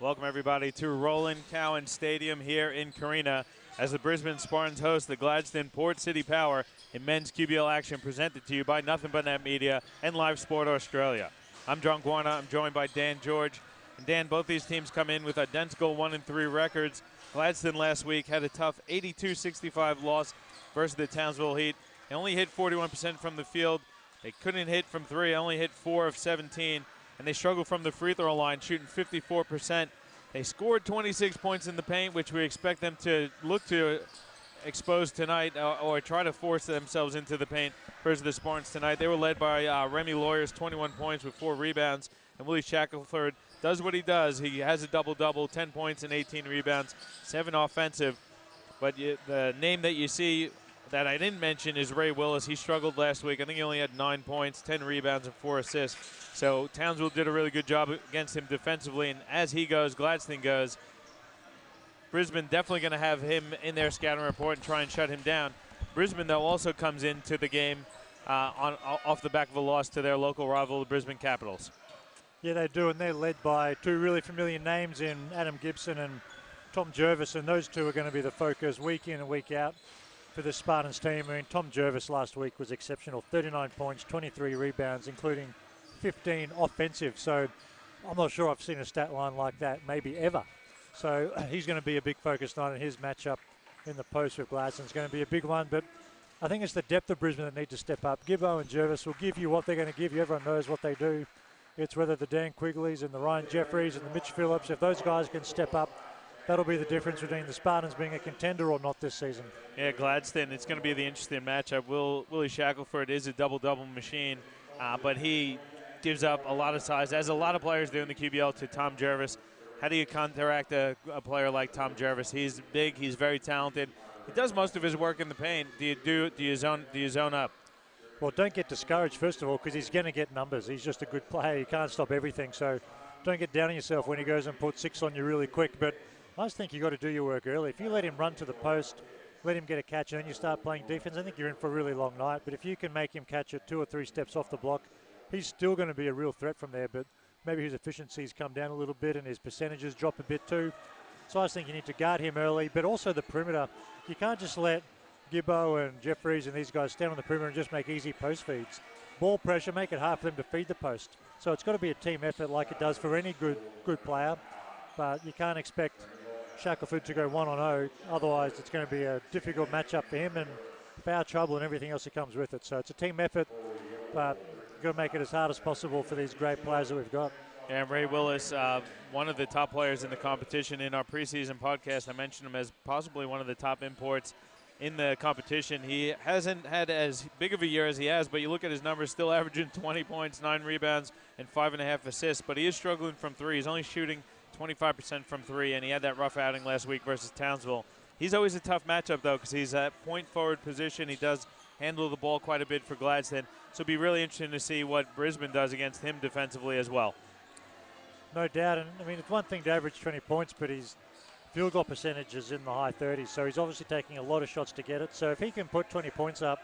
Welcome, everybody, to Roland Cowan Stadium here in Carina as the Brisbane Spartans host the Gladstone Port City Power in men's QBL action presented to you by Nothing But Net Media and Live Sport Australia. I'm John Guarna. I'm joined by Dan George. And Dan, both these teams come in with identical 1-3 records. Gladstone last week had a tough 82-65 loss versus the Townsville Heat. They only hit 41% from the field. They couldn't hit from three, only hit 4 of 17. And they struggled from the free throw line, shooting 54%. They scored 26 points in the paint, which we expect them to look to expose tonight or try to force themselves into the paint versus the Spartans tonight. They were led by Remy Lawyers, 21 points with 4 rebounds. And Willie Shackelford does what he does. He has a double-double, 10 points and 18 rebounds, 7 offensive. But the name that you see that I didn't mention is Ray Willis. He struggled last week. I think he only had 9 points, 10 rebounds, and 4 assists. So Townsville did a really good job against him defensively, and as he goes, Gladstone goes. Brisbane definitely going to have him in their scouting report and try and shut him down. Brisbane, though, also comes into the game off the back of a loss to their local rival, the Brisbane Capitals. Yeah, they do, and they're led by 2 really familiar names in Adam Gibson and Tom Jervis, and those 2 are going to be the focus week in and week out for the Spartans team. I mean, Tom Jervis last week was exceptional, 39 points, 23 rebounds, including 15 offensive. So I'm not sure I've seen a stat line like that maybe ever. So he's going to be a big focus tonight, and his matchup in the post with Gladstone is going to be a big one. But I think it's the depth of Brisbane that need to step up. Gibbo and Jervis will give you what they're going to give you. Everyone knows what they do. It's whether the Dan Quigleys and the Ryan Jeffries and the Mitch Phillips, if those guys can step up, that'll be the difference between the Spartans being a contender or not this season. Yeah, Gladstone, it's going to be the interesting matchup. Willie Shackelford is a double-double machine, but he gives up a lot of size, as a lot of players do in the QBL, to Tom Jervis. How do you counteract a player like Tom Jervis? He's big, he's very talented. He does most of his work in the paint. Do you zone up? Well, don't get discouraged, first of all, because he's going to get numbers. He's just a good player. He can't stop everything, so don't get down on yourself when he goes and puts 6 on you really quick. But I just think you've got to do your work early. If you let him run to the post, let him get a catch, and then you start playing defense, I think you're in for a really long night. But if you can make him catch it 2 or 3 steps off the block, he's still going to be a real threat from there, but maybe his efficiencies come down a little bit and his percentages drop a bit too. So I just think you need to guard him early, but also the perimeter. You can't just let Gibbo and Jeffries and these guys stand on the perimeter and just make easy post feeds. Ball pressure, make it hard for them to feed the post. So it's got to be a team effort like it does for any good player, but you can't expect Shackelford to go 1-0. Otherwise, it's going to be a difficult matchup for him and foul trouble and everything else that comes with it. So it's a team effort, but got to make it as hard as possible for these great players that we've got. And Ray Willis, one of the top players in the competition. In our preseason podcast, I mentioned him as possibly one of the top imports in the competition. He hasn't had as big of a year as he has, but you look at his numbers, still averaging 20 points, 9 rebounds, and 5.5 assists. But he is struggling from 3. He's only shooting 25% from 3, and he had that rough outing last week versus Townsville. He's always a tough matchup, though, because he's at point forward position. He does handle the ball quite a bit for Gladstone. So it'll be really interesting to see what Brisbane does against him defensively as well. No doubt. And I mean, it's one thing to average 20 points, but his field goal percentage is in the high 30s. So he's obviously taking a lot of shots to get it. So if he can put 20 points up,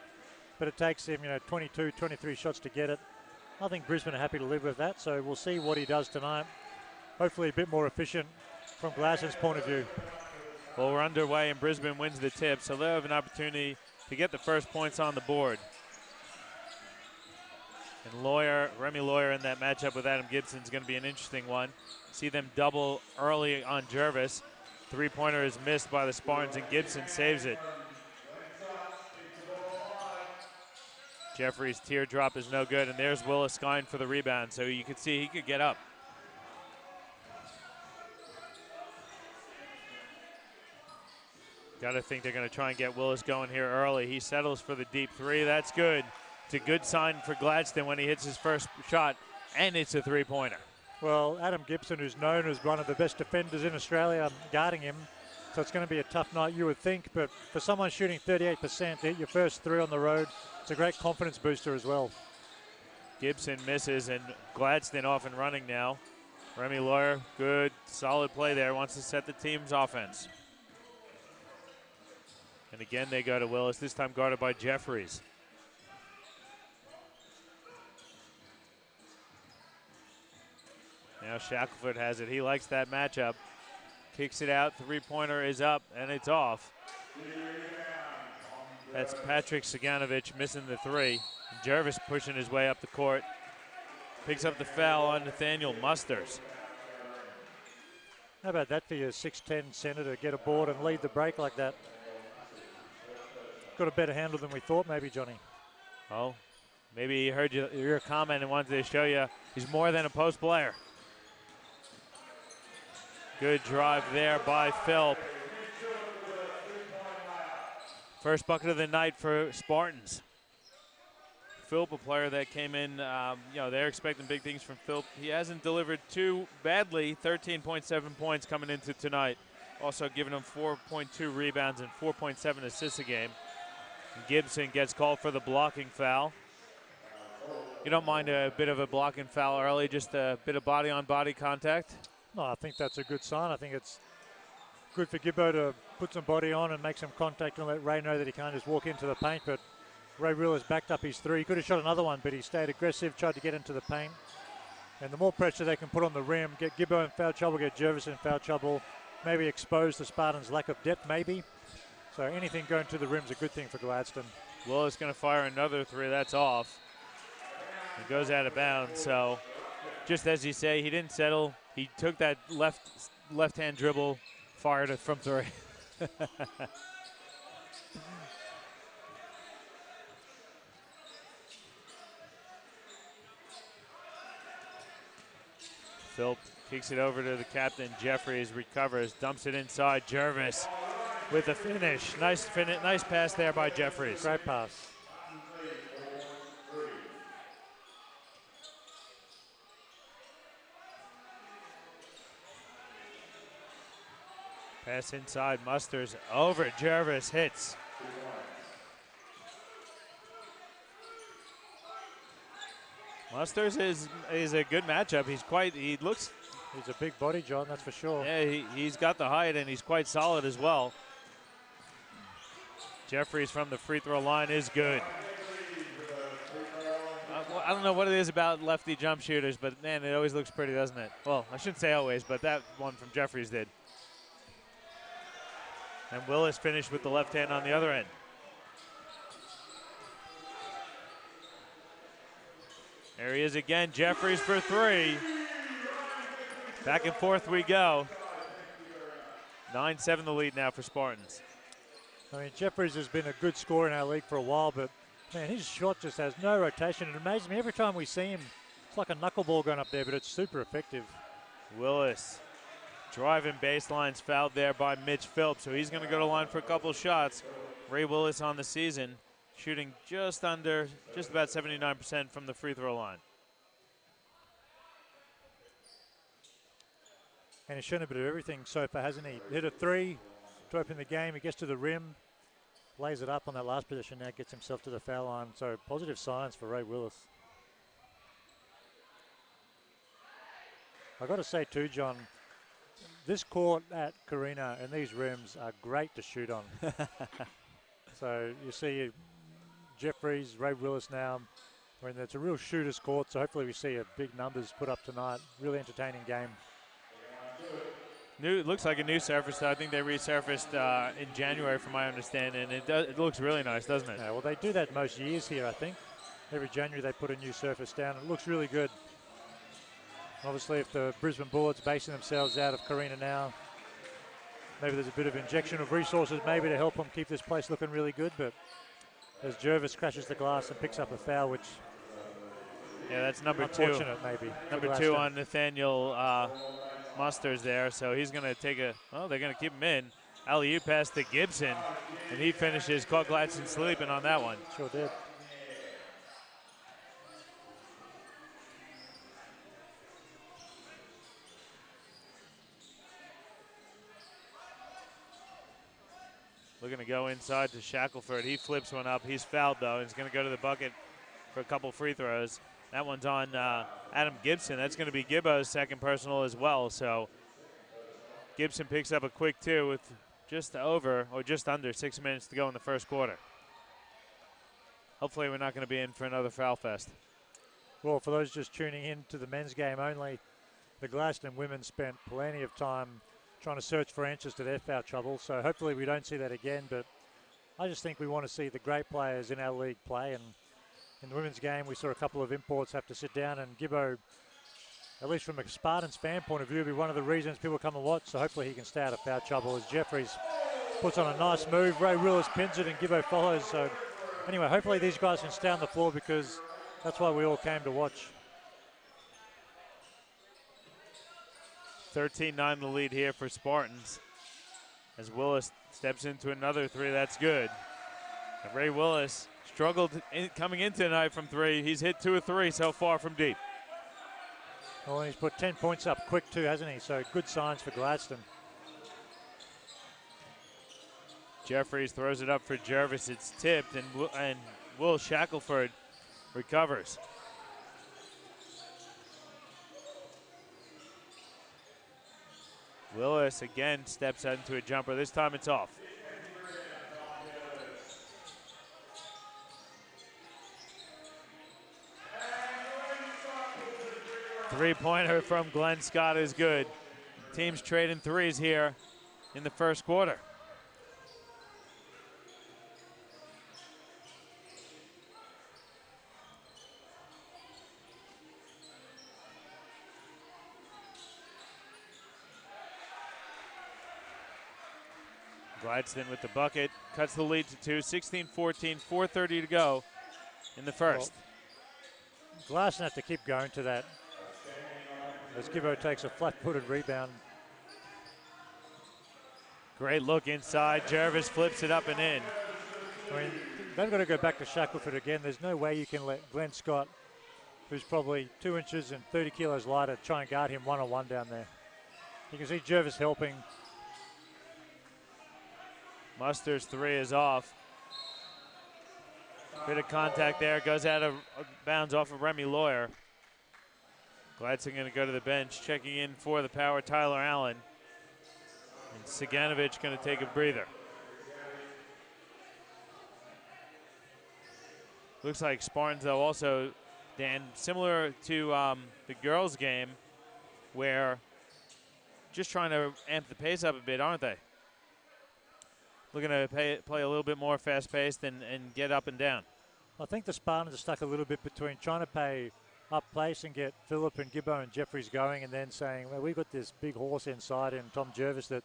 but it takes him, 22, 23 shots to get it, I think Brisbane are happy to live with that. So we'll see what he does tonight. Hopefully a bit more efficient from Gladstone's point of view. Well, we're underway and Brisbane wins the tip, so they'll have an opportunity to get the first points on the board. And Remy Lawyer in that matchup with Adam Gibson is going to be an interesting one. See them double early on Jervis. 3-pointer is missed by the Spartans and Gibson saves it. Jeffrey's teardrop is no good, and there's Willis Skine for the rebound, so you can see he could get up. Got to think they're going to try and get Willis going here early. He settles for the deep 3. That's good. It's a good sign for Gladstone when he hits his first shot, and it's a 3-pointer. Well, Adam Gibson, who's known as one of the best defenders in Australia, guarding him. So it's going to be a tough night, you would think. But for someone shooting 38% to hit your first 3 on the road, it's a great confidence booster as well. Gibson misses, and Gladstone off and running now. Remy Lawyer, good, solid play there. Wants to set the team's offense. And again, they go to Willis, this time guarded by Jeffries. Now Shackelford has it. He likes that matchup. Kicks it out. Three-pointer is up, and it's off. That's Patrick Saganovich missing the three. Jervis pushing his way up the court. Picks up the foul on Nathaniel Musters. How about that for your 6'10" center to get a board and lead the break like that? Got a better handle than we thought, maybe, Johnny. Oh, maybe he heard your comment and wanted to show you he's more than a post player. Good drive there by Philp. First bucket of the night for Spartans. Philp, a player that came in, they're expecting big things from Philp. He hasn't delivered too badly, 13.7 points coming into tonight. Also giving him 4.2 rebounds and 4.7 assists a game. Gibson gets called for the blocking foul. You don't mind a bit of a blocking foul early, just a bit of body-on-body contact? No, I think that's a good sign. I think it's good for Gibbo to put some body on and make some contact and let Ray know that he can't just walk into the paint. But Ray Willis backed up his three. He could have shot another one, but he stayed aggressive, tried to get into the paint. And the more pressure they can put on the rim, get Gibbo in foul trouble, get Jervis in foul trouble, maybe expose the Spartans' lack of depth, maybe. So anything going to the rim is a good thing for Gladstone. Willis going to fire another three. That's off. It goes out of bounds. So just as you say, he didn't settle. He took that left-hand dribble, fired it from three. Philp kicks it over to the captain. Jeffries recovers, dumps it inside. Jervis with the finish. Nice pass there by Jeffries. Great pass. Pass inside, Musters over. Jervis hits. Musters is a good matchup. He's a big body, John, that's for sure. Yeah, he's got the height and he's quite solid as well. Jeffries from the free throw line is good. I don't know what it is about lefty jump shooters, but man, it always looks pretty, doesn't it? Well, I shouldn't say always, but that one from Jeffries did. And Willis finished with the left hand on the other end. There he is again, Jeffries for three. Back and forth we go. 9-7 the lead now for Spartans. I mean, Jeffries has been a good scorer in our league for a while, but man, his shot just has no rotation. It amazes me every time we see him. It's like a knuckleball going up there, but it's super effective. Willis driving baselines, fouled there by Mitch Philp, so he's going to go to line for a couple shots. Ray Willis on the season, shooting just about 79% from the free throw line. And he's shown a bit of everything so far, hasn't he? Hit a three to open the game. He gets to the rim, lays it up on that last position, now gets himself to the foul line. So positive signs for Ray Willis. I've got to say too, John, this court at Carina and these rims are great to shoot on. So you see Jeffries, Ray Willis now. I mean, it's a real shooter's court, so hopefully we see a big numbers put up tonight. Really entertaining game. It looks like a new surface. I think they resurfaced in January, from my understanding. And it looks really nice, doesn't it? Yeah, well, they do that most years here, I think. Every January they put a new surface down. It looks really good. Obviously, if the Brisbane Bullets basing themselves out of Carina now, maybe there's a bit of injection of resources maybe to help them keep this place looking really good. But as Jervis crashes the glass and picks up a foul, which that's number unfortunate maybe. Number two on Nathaniel Musters there, so he's going to take they're going to keep him in. Alley-oop pass to Gibson, and he finishes. Caught Gladstone sleeping on that one. Sure did. Looking to go inside to Shackelford. He flips one up. He's fouled, though. He's going to go to the bucket for a couple free throws. That one's on Adam Gibson. That's going to be Gibbo's second personal as well. So Gibson picks up a quick two with just under 6 minutes to go in the first quarter. Hopefully we're not going to be in for another foul fest. Well, for those just tuning in to the men's game only, the Gladstone women spent plenty of time trying to search for answers to their foul trouble. So hopefully we don't see that again. But I just think we want to see the great players in our league play. And in the women's game, we saw a couple of imports have to sit down. And Gibbo, at least from a Spartans fan point of view, will be one of the reasons people come and watch. So hopefully he can stay out of foul trouble as Jeffries puts on a nice move. Ray Willis pins it and Gibbo follows. So anyway, hopefully these guys can stay on the floor because that's why we all came to watch. 13-9 the lead here for Spartans. As Willis steps into another three, that's good. And Ray Willis struggled coming into tonight from three. He's hit 2 of 3 so far from deep. Well, he's put 10 points up quick too, hasn't he? So good signs for Gladstone. Jeffries throws it up for Jervis. It's tipped, and Will Shackelford recovers. Willis again steps into a jumper. This time it's off. Three-pointer from Glenn Scott is good. Teams trading threes here in the first quarter. Gladstone with the bucket, cuts the lead to 2, 16-14, 4:30 to go in the first. Well, Gladstone have to keep going to that as Gibbo takes a flat-footed rebound. Great look inside. Jervis flips it up and in. I mean, they've got to go back to Shackelford again. There's no way you can let Glenn Scott, who's probably 2 inches and 30 kilos lighter, try and guard him one-on-one down there. You can see Jervis helping. Muster's three is off. Bit of contact there, goes out of bounds off of Remy Lawyer. Gladstone going to go to the bench, checking in for the Power, Tyler Allen. And Siganovic going to take a breather. Looks like Spartans, though, also, Dan, similar to the girls' game, where just trying to amp the pace up a bit, aren't they? Looking to play a little bit more fast-paced and get up and down. I think the Spartans are stuck a little bit between trying to play up pace and get Phillip and Gibbo and Jeffries going, and then saying, well, we've got this big horse inside in Tom Jervis that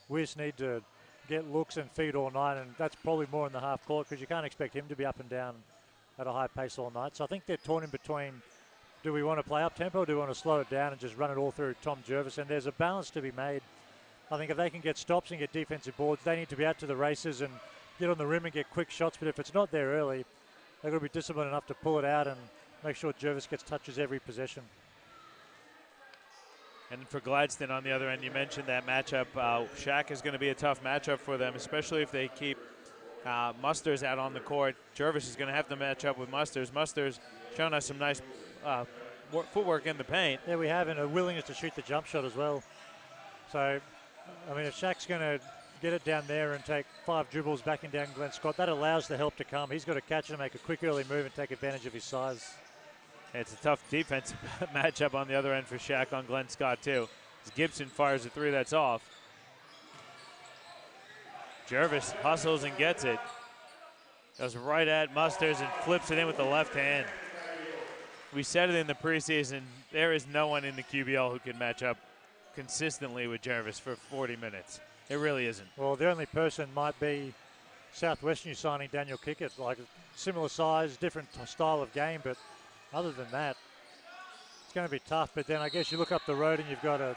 we just need to get looks and feed all night, and that's probably more in the half court because you can't expect him to be up and down at a high pace all night. So I think they're torn in between, do we want to play up tempo or do we want to slow it down and just run it all through Tom Jervis? And there's a balance to be made. I think if they can get stops and get defensive boards, they need to be out to the races and get on the rim and get quick shots. But if it's not there early, they've got to be disciplined enough to pull it out and make sure Jervis gets touches every possession. And for Gladstone on the other end, you mentioned that matchup. Shaq is going to be a tough matchup for them, especially if they keep Musters out on the court. Jervis is going to have to match up with Musters. Musters showing us some nice footwork in the paint. Yeah, we have, and a willingness to shoot the jump shot as well. So, I mean, if Shaq's going to get it down there and take 5 dribbles backing down Glenn Scott, that allows the help to come. He's got to catch it and make a quick early move and take advantage of his size. It's a tough defensive matchup on the other end for Shaq on Glenn Scott, too. As Gibson fires a three, that's off. Jervis hustles and gets it. Goes right at Musters and flips it in with the left hand. We said it in the preseason, there is no one in the QBL who can match up consistently with Jervis for 40 minutes. It really isn't. Well, the only person might be Southwestern you signing Daniel Kickett, like similar size, different style of game, but other than that, it's going to be tough. But then I guess you look up the road and you've got a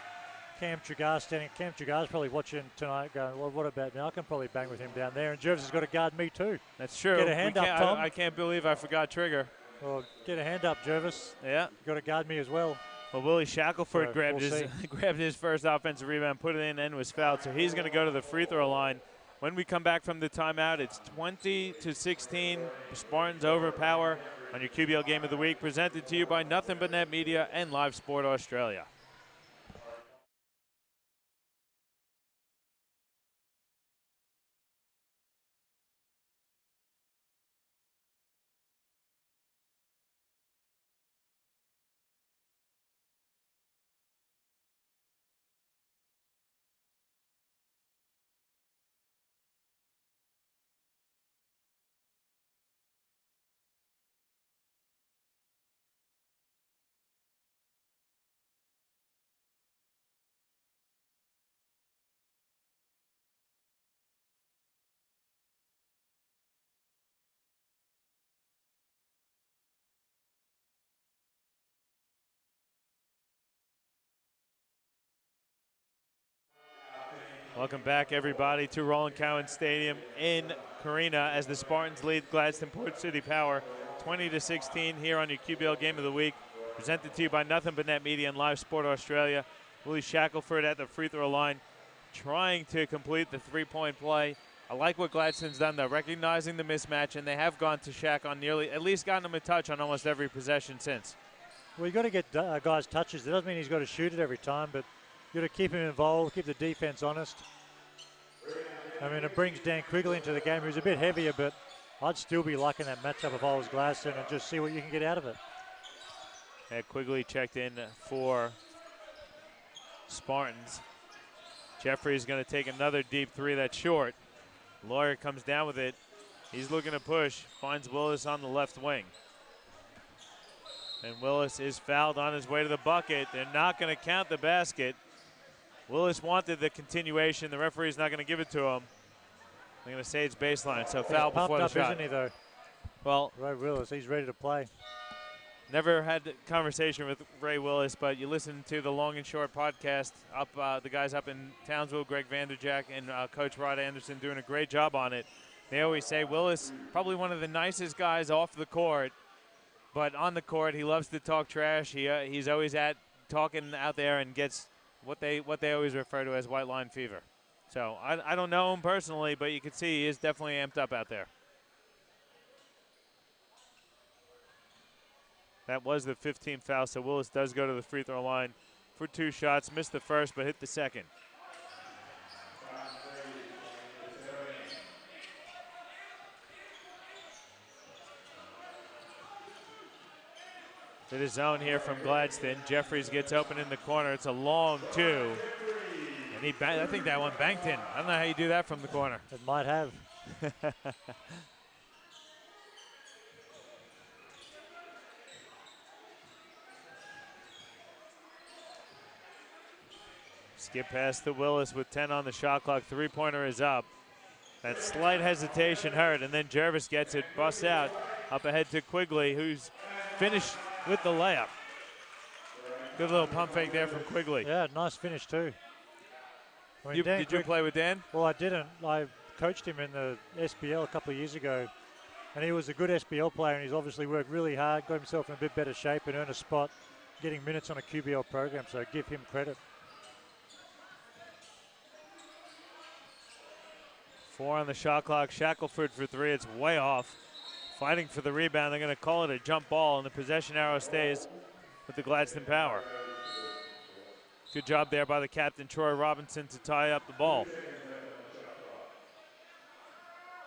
Cam Trigar standing. Cam Trigar's probably watching tonight going, well, what about me? I can probably bang with him down there. And Jervis has got to guard me too. That's true. Get a hand up, Tom. I can't believe I forgot Trigger. Well, get a hand up, Jervis. Yeah. Got to guard me as well. Well, Willie Shackelford So, grabbed his first offensive rebound, put it in, and was fouled. So he's going to go to the free throw line. When we come back from the timeout, it's 20-16, Spartans over Power on your QBL Game of the Week, presented to you by Nothing But Net Media and Live Sport Australia. Welcome back, everybody, to Roland Cowan Stadium in Carina as the Spartans lead Gladstone Port City Power 20-16 here on your QBL Game of the Week. Presented to you by Nothing But Net Media and Live Sport Australia. Willie Shackelford at the free throw line trying to complete the three-point play. I like what Gladstone's done, though, recognizing the mismatch, and they have gone to Shaq on nearly, at least gotten him a touch on almost every possession since. Well, you've got to get guys touches. That doesn't mean he's got to shoot it every time, but you've got to keep him involved, keep the defense honest. I mean, it brings Dan Quigley into the game, who's a bit heavier, but I'd still be liking that matchup if I was Gladstone and just see what you can get out of it. Yeah, Quigley checked in for Spartans. Jeffrey's going to take another deep three that's short. Lawyer comes down with it. He's looking to push, finds Willis on the left wing. And Willis is fouled on his way to the bucket. They're not going to count the basket. Willis wanted the continuation. The referee's not going to give it to him. They're going to say it's baseline, so foul before the shot. Isn't he, though? Well, Ray Willis, he's ready to play. Never had a conversation with Ray Willis, but you listen to the Long and Short podcast. The guys up in Townsville, Greg Vanderjack and Coach Rod Anderson doing a great job on it. They always say Willis, probably one of the nicest guys off the court, but on the court he loves to talk trash. He's always talking out there and gets what they always refer to as white line fever. So I don't know him personally, but you can see he is definitely amped up out there. That was the 15th foul, so Willis does go to the free throw line for 2 shots. Missed the first, but hit the second. To the zone here from Gladstone. Jeffries gets open in the corner. It's a long 2. And I think that one banked in. I don't know how you do that from the corner. It might have. Skip pass to Willis with 10 on the shot clock. Three-pointer is up. That slight hesitation hurt, and then Jervis gets it, busts out. Up ahead to Quigley, who's finished with the layup. Good little pump fake there from Quigley. Yeah, nice finish too. I mean, did you play with Dan? Well, I didn't. I coached him in the SBL a couple of years ago, and he was a good SBL player, and he's obviously worked really hard, got himself in a bit better shape, and earned a spot getting minutes on a QBL program, so give him credit. 4 on the shot clock. Shackelford for 3. It's way off. Fighting for the rebound. They're going to call it a jump ball, and the possession arrow stays with the Gladstone Power. Good job there by the captain, Troy Robinson, to tie up the ball.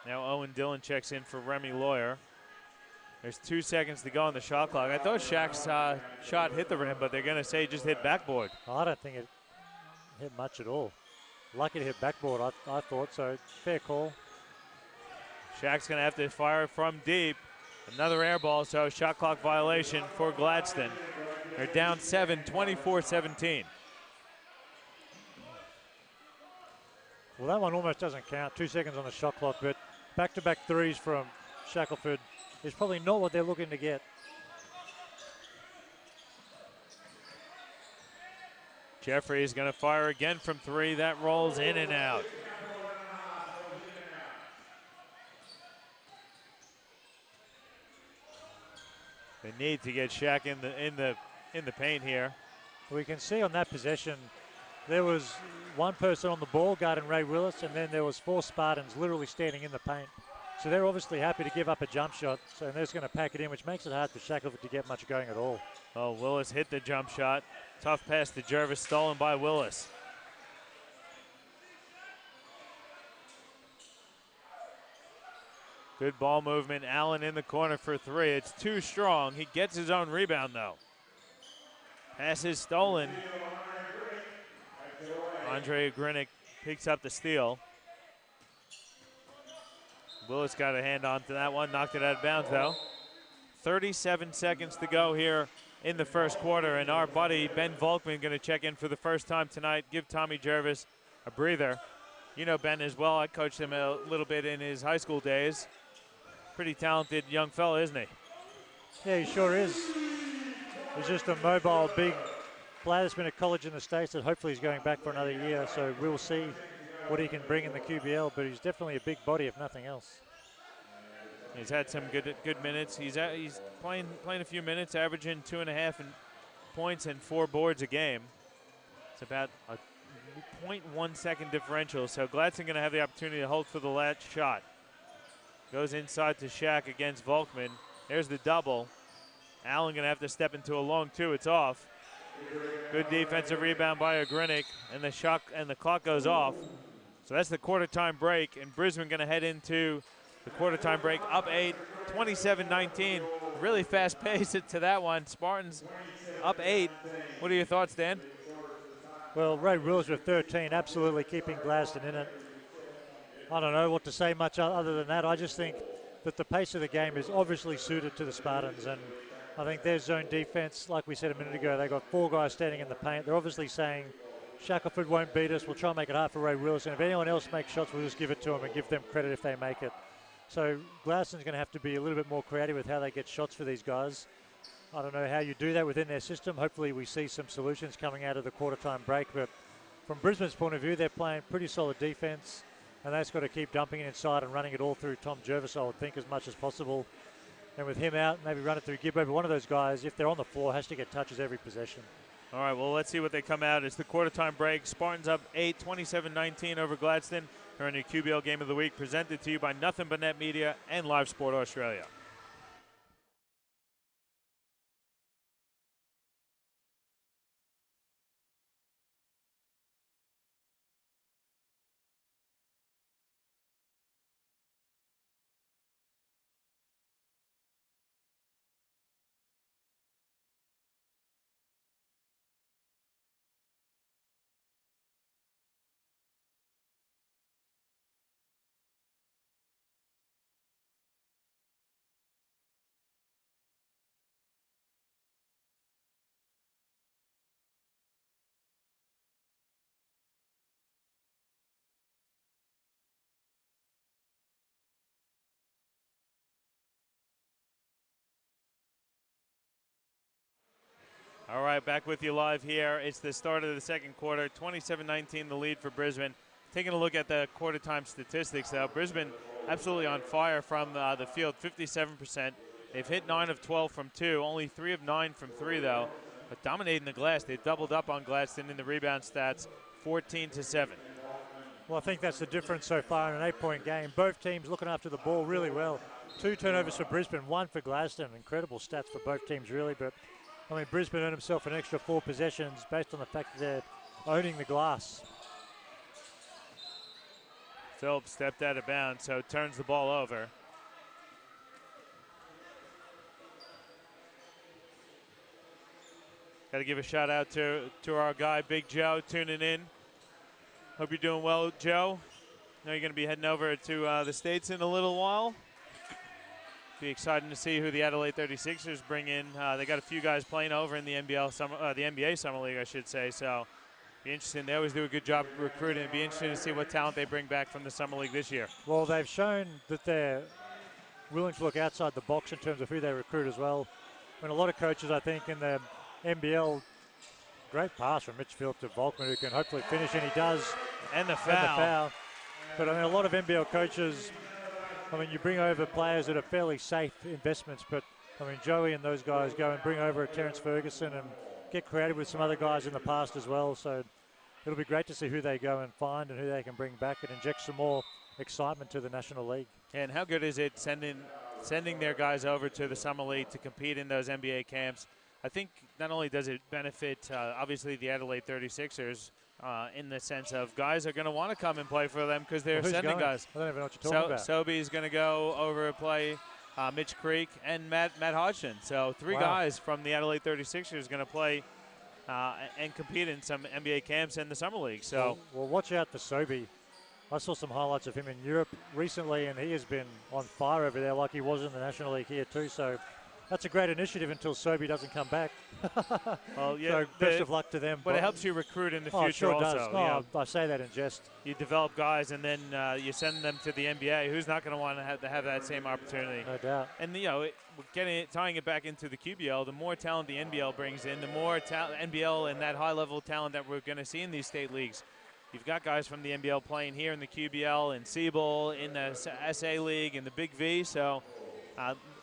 Now Owen Dillon checks in for Remy Lawyer. There's 2 seconds to go on the shot clock. I thought Shaq's shot hit the rim, but they're going to say it just hit backboard. I don't think it hit much at all. Lucky to hit backboard, I thought, so fair call. Shaq's going to have to fire from deep. Another air ball, so shot clock violation for Gladstone. They're down 7, 24-17. Well, that one almost doesn't count. 2 seconds on the shot clock, but back-to-back threes from Shackelford is probably not what they're looking to get. Jeffrey is going to fire again from 3. That rolls in and out. They need to get Shaq in the paint here. We can see on that possession there was one person on the ball guarding Ray Willis, and then there was 4 Spartans literally standing in the paint. So they're obviously happy to give up a jump shot, so they're just going to pack it in, which makes it hard for Shackelford to get much going at all. Oh, Willis hit the jump shot. Tough pass to Jervis, stolen by Willis. Good ball movement. Allen in the corner for 3. It's too strong. He gets his own rebound, though. Pass is stolen. Andre Grinick picks up the steal. Willis got a hand onto that one, knocked it out of bounds, though. 37 seconds to go here in the first quarter, and our buddy Ben Volkman going to check in for the first time tonight, give Tommy Jervis a breather. You know Ben as well. I coached him a little bit in his high school days. Pretty talented young fella, isn't he? Yeah, he sure is. He's just a mobile, big player that's been at college in the States that hopefully he's going back for another year, so we'll see. what he can bring in the QBL, but he's definitely a big body, if nothing else. He's had some good minutes. He's playing a few minutes, averaging 2.5 points and 4 boards a game. It's about a 0.1 second differential. So Gladstone going to have the opportunity to hold for the last shot. Goes inside to Shaq against Volkman. There's the double. Allen going to have to step into a long two. It's off. Good defensive rebound by Ogrinik, and the clock goes off. So that's the quarter time break, and Brisbane going to head into the quarter time break up 8, 27-19. Really fast pace to that one. Spartans up 8. What are your thoughts, Dan? Well, Ray Wills with 13, absolutely keeping Gladstone in it. I don't know what to say much other than that. I just think that the pace of the game is obviously suited to the Spartans, and I think their zone defense, like we said a minute ago, they got 4 guys standing in the paint. They're obviously saying Shackelford won't beat us. We'll try and make it hard for Ray Willis, and if anyone else makes shots, we'll just give it to them and give them credit if they make it. So Gladstone's going to have to be a little bit more creative with how they get shots for these guys. I don't know how you do that within their system. Hopefully we see some solutions coming out of the quarter time break, but from Brisbane's point of view, they're playing pretty solid defense, and they've got to keep dumping it inside and running it all through Tom Jervis, I would think, as much as possible. And with him out, maybe run it through Gibbo, but one of those guys, if they're on the floor, has to get touches every possession. All right, well, let's see what they come out. It's the quarter time break. Spartans up 8, 27-19 over Gladstone. Here on your QBL Game of the Week, presented to you by Nothing But Net Media and Live Sport Australia. All right, back with you live here. It's the start of the second quarter, 27-19 the lead for Brisbane. Taking a look at the quarter time statistics, though, Brisbane absolutely on fire from the field, 57%. They've hit 9 of 12 from 2, only 3 of 9 from 3, though. But dominating the glass, they've doubled up on Gladstone in the rebound stats, 14-7. Well, I think that's the difference so far in an 8-point game. Both teams looking after the ball really well. 2 turnovers for Brisbane, 1 for Gladstone. Incredible stats for both teams, really, but I mean, Brisbane earned himself an extra 4 possessions based on the fact that they're owning the glass. Phillips stepped out of bounds, so turns the ball over. Got to give a shout out to our guy, Big Joe, tuning in. Hope you're doing well, Joe. I know you're going to be heading over to the States in a little while. Be exciting to see who the Adelaide 36ers bring in. They got a few guys playing over in the NBA Summer League, I should say. So, be interesting. They always do a good job recruiting. It'd be interesting to see what talent they bring back from the Summer League this year. Well, they've shown that they're willing to look outside the box in terms of who they recruit as well. I mean, a lot of coaches, I think, in the NBL, great pass from Mitch Phillips to Volkman, who can hopefully finish, and he does. And the foul. But I mean, a lot of NBL coaches, I mean, you bring over players that are fairly safe investments, but I mean, Joey and those guys go and bring over a Terence Ferguson and get creative with some other guys in the past as well. So it'll be great to see who they go and find and who they can bring back and inject some more excitement to the National League. And how good is it sending their guys over to the Summer League to compete in those NBA camps? I think not only does it benefit, obviously, the Adelaide 36ers, in the sense of guys are going to want to come and play for them because they're sending guys. I don't even know what you're talking about. Sobey's going to go over and play Mitch Creek and Matt Hodgson. So 3 guys from the Adelaide 36ers going to play and compete in some NBA camps in the Summer League. So well, watch out for Sobey. I saw some highlights of him in Europe recently, and he has been on fire over there like he was in the National League here too. So that's a great initiative until Sobey doesn't come back. Well, yeah, so best of luck to them. But it helps you recruit in the future it sure also. Does. No, I say that in jest. You develop guys, and then you send them to the NBA. Who's not going to want to have that same opportunity? No doubt. And tying it back into the QBL, the more talent the NBL brings in, the more NBL and that high-level talent that we're going to see in these state leagues. You've got guys from the NBL playing here in the QBL, in Siebel, in the SA League, in the Big V. So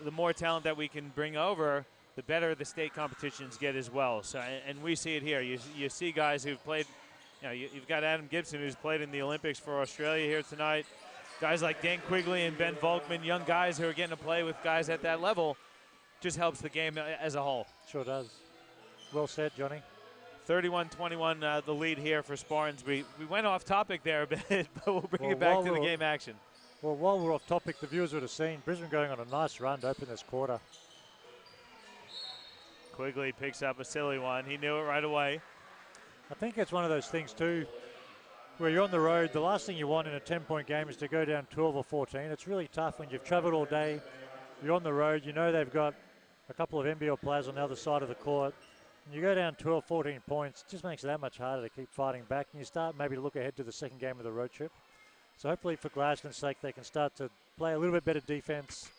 the more talent that we can bring over, the better the state competitions get as well. So, and we see it here. You see guys who've played, you've got Adam Gibson, who's played in the Olympics for Australia here tonight. Guys like Dan Quigley and Ben Volkman, young guys who are getting to play with guys at that level, just helps the game as a whole. Sure does. Well said, Johnny. 31-21 the lead here for Spartans. We went off topic there a bit, but we'll bring it back to the game action. Well, while we're off topic, the viewers would have seen Brisbane going on a nice run to open this quarter. Quigley picks up a silly one. He knew it right away. I think it's one of those things too, where you're on the road, the last thing you want in a 10-point game is to go down 12 or 14. It's really tough when you've traveled all day, you're on the road, you know they've got a couple of NBL players on the other side of the court, and you go down 12, 14 points, it just makes it that much harder to keep fighting back, and you start maybe to look ahead to the second game of the road trip. So hopefully for Gladstone's sake, they can start to play a little bit better defense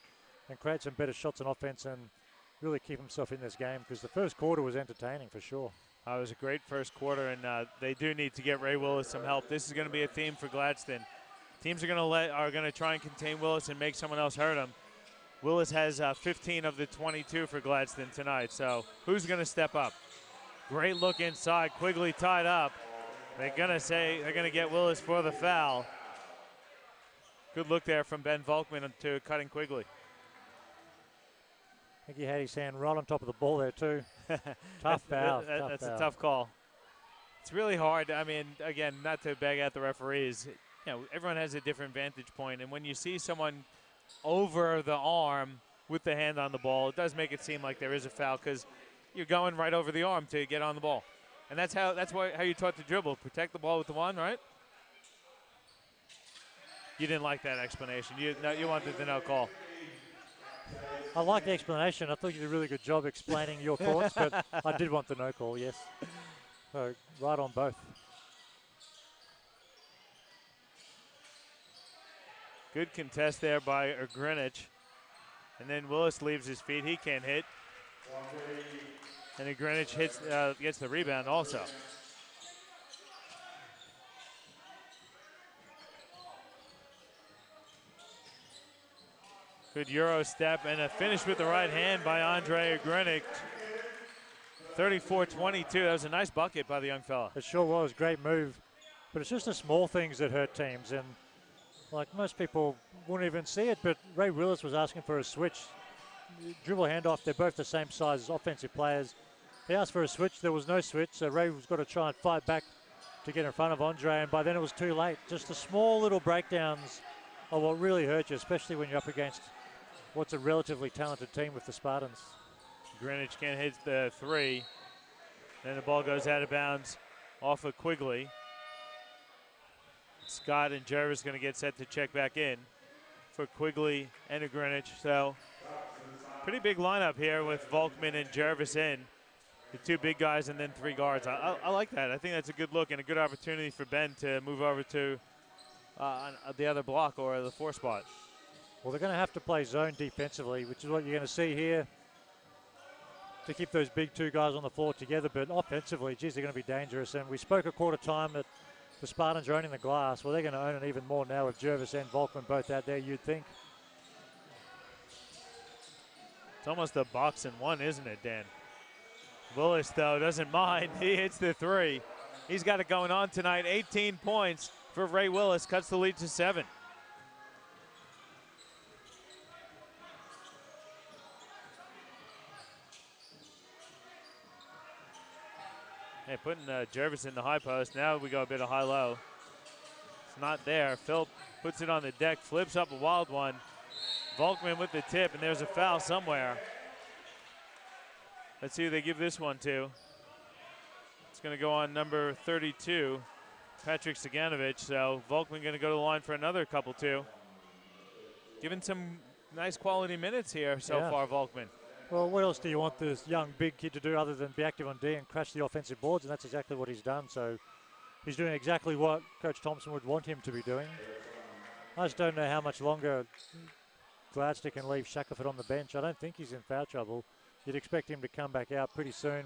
and create some better shots on offense and really keep himself in this game, because the first quarter was entertaining for sure. It was a great first quarter, and they do need to get Ray Willis some help. This is going to be a theme for Gladstone. Teams are going to try and contain Willis and make someone else hurt him. Willis has 15 of the 22 for Gladstone tonight, so who's going to step up? Great look inside. Quigley tied up. They're going to get Willis for the foul. Good look there from Ben Volkman to cutting Quigley. I think he had his hand right on top of the ball there too. Tough foul. That's a tough call. It's really hard. I mean, again, not to bag at the referees. Everyone has a different vantage point, and when you see someone over the arm with the hand on the ball, it does make it seem like there is a foul because you're going right over the arm to get on the ball, and that's how you taught to dribble. Protect the ball with the one, right? You didn't like that explanation. You wanted the no call. I like the explanation. I thought you did a really good job explaining your thoughts, but I did want the no call, yes. So right on both. Good contest there by Greenwich. And then Willis leaves his feet. He can't hit. And Greenwich gets the rebound also. Good Euro step and a finish with the right hand by Andre Grenic. 34-22. That was a nice bucket by the young fella. It sure was. Great move. But it's just the small things that hurt teams. And like most people wouldn't even see it, but Ray Willis was asking for a switch. Dribble handoff. They're both the same size as offensive players. He asked for a switch. There was no switch. So Ray was got to try and fight back to get in front of Andre. And by then it was too late. Just the small little breakdowns are what really hurt you, especially when you're up against what's a relatively talented team with the Spartans. Greenwich can't hit the three. Then the ball goes out of bounds off of Quigley. Scott and Jervis going to get set to check back in for Quigley and Greenwich. So pretty big lineup here with Volkman and Jervis in. The two big guys and then three guards. I like that. I think that's a good look and a good opportunity for Ben to move over to the other block or the 4 spot. Well, they're going to have to play zone defensively, which is what you're going to see here, to keep those big two guys on the floor together. But offensively, geez, they're going to be dangerous. And we spoke a quarter time that the Spartans are owning the glass. Well, they're going to own it even more now with Jervis and Volkman both out there, you'd think. It's almost a box and one, isn't it, Dan? Willis, though, doesn't mind. He hits the three. He's got it going on tonight. 18 points for Ray Willis. Cuts the lead to 7. Hey, putting Jervis in the high post. Now we go a bit of high-low. It's not there. Phil puts it on the deck, flips up a wild one. Volkman with the tip, and there's a foul somewhere. Let's see who they give this one to. It's going to go on number 32, Patrick Saganovich. So Volkman going to go to the line for another couple, too. Giving some nice quality minutes here so far, Volkman. Well, what else do you want this young, big kid to do other than be active on D and crash the offensive boards? And that's exactly what he's done. So he's doing exactly what Coach Thompson would want him to be doing. I just don't know how much longer Gladstone can leave Shackelford on the bench. I don't think he's in foul trouble. You'd expect him to come back out pretty soon,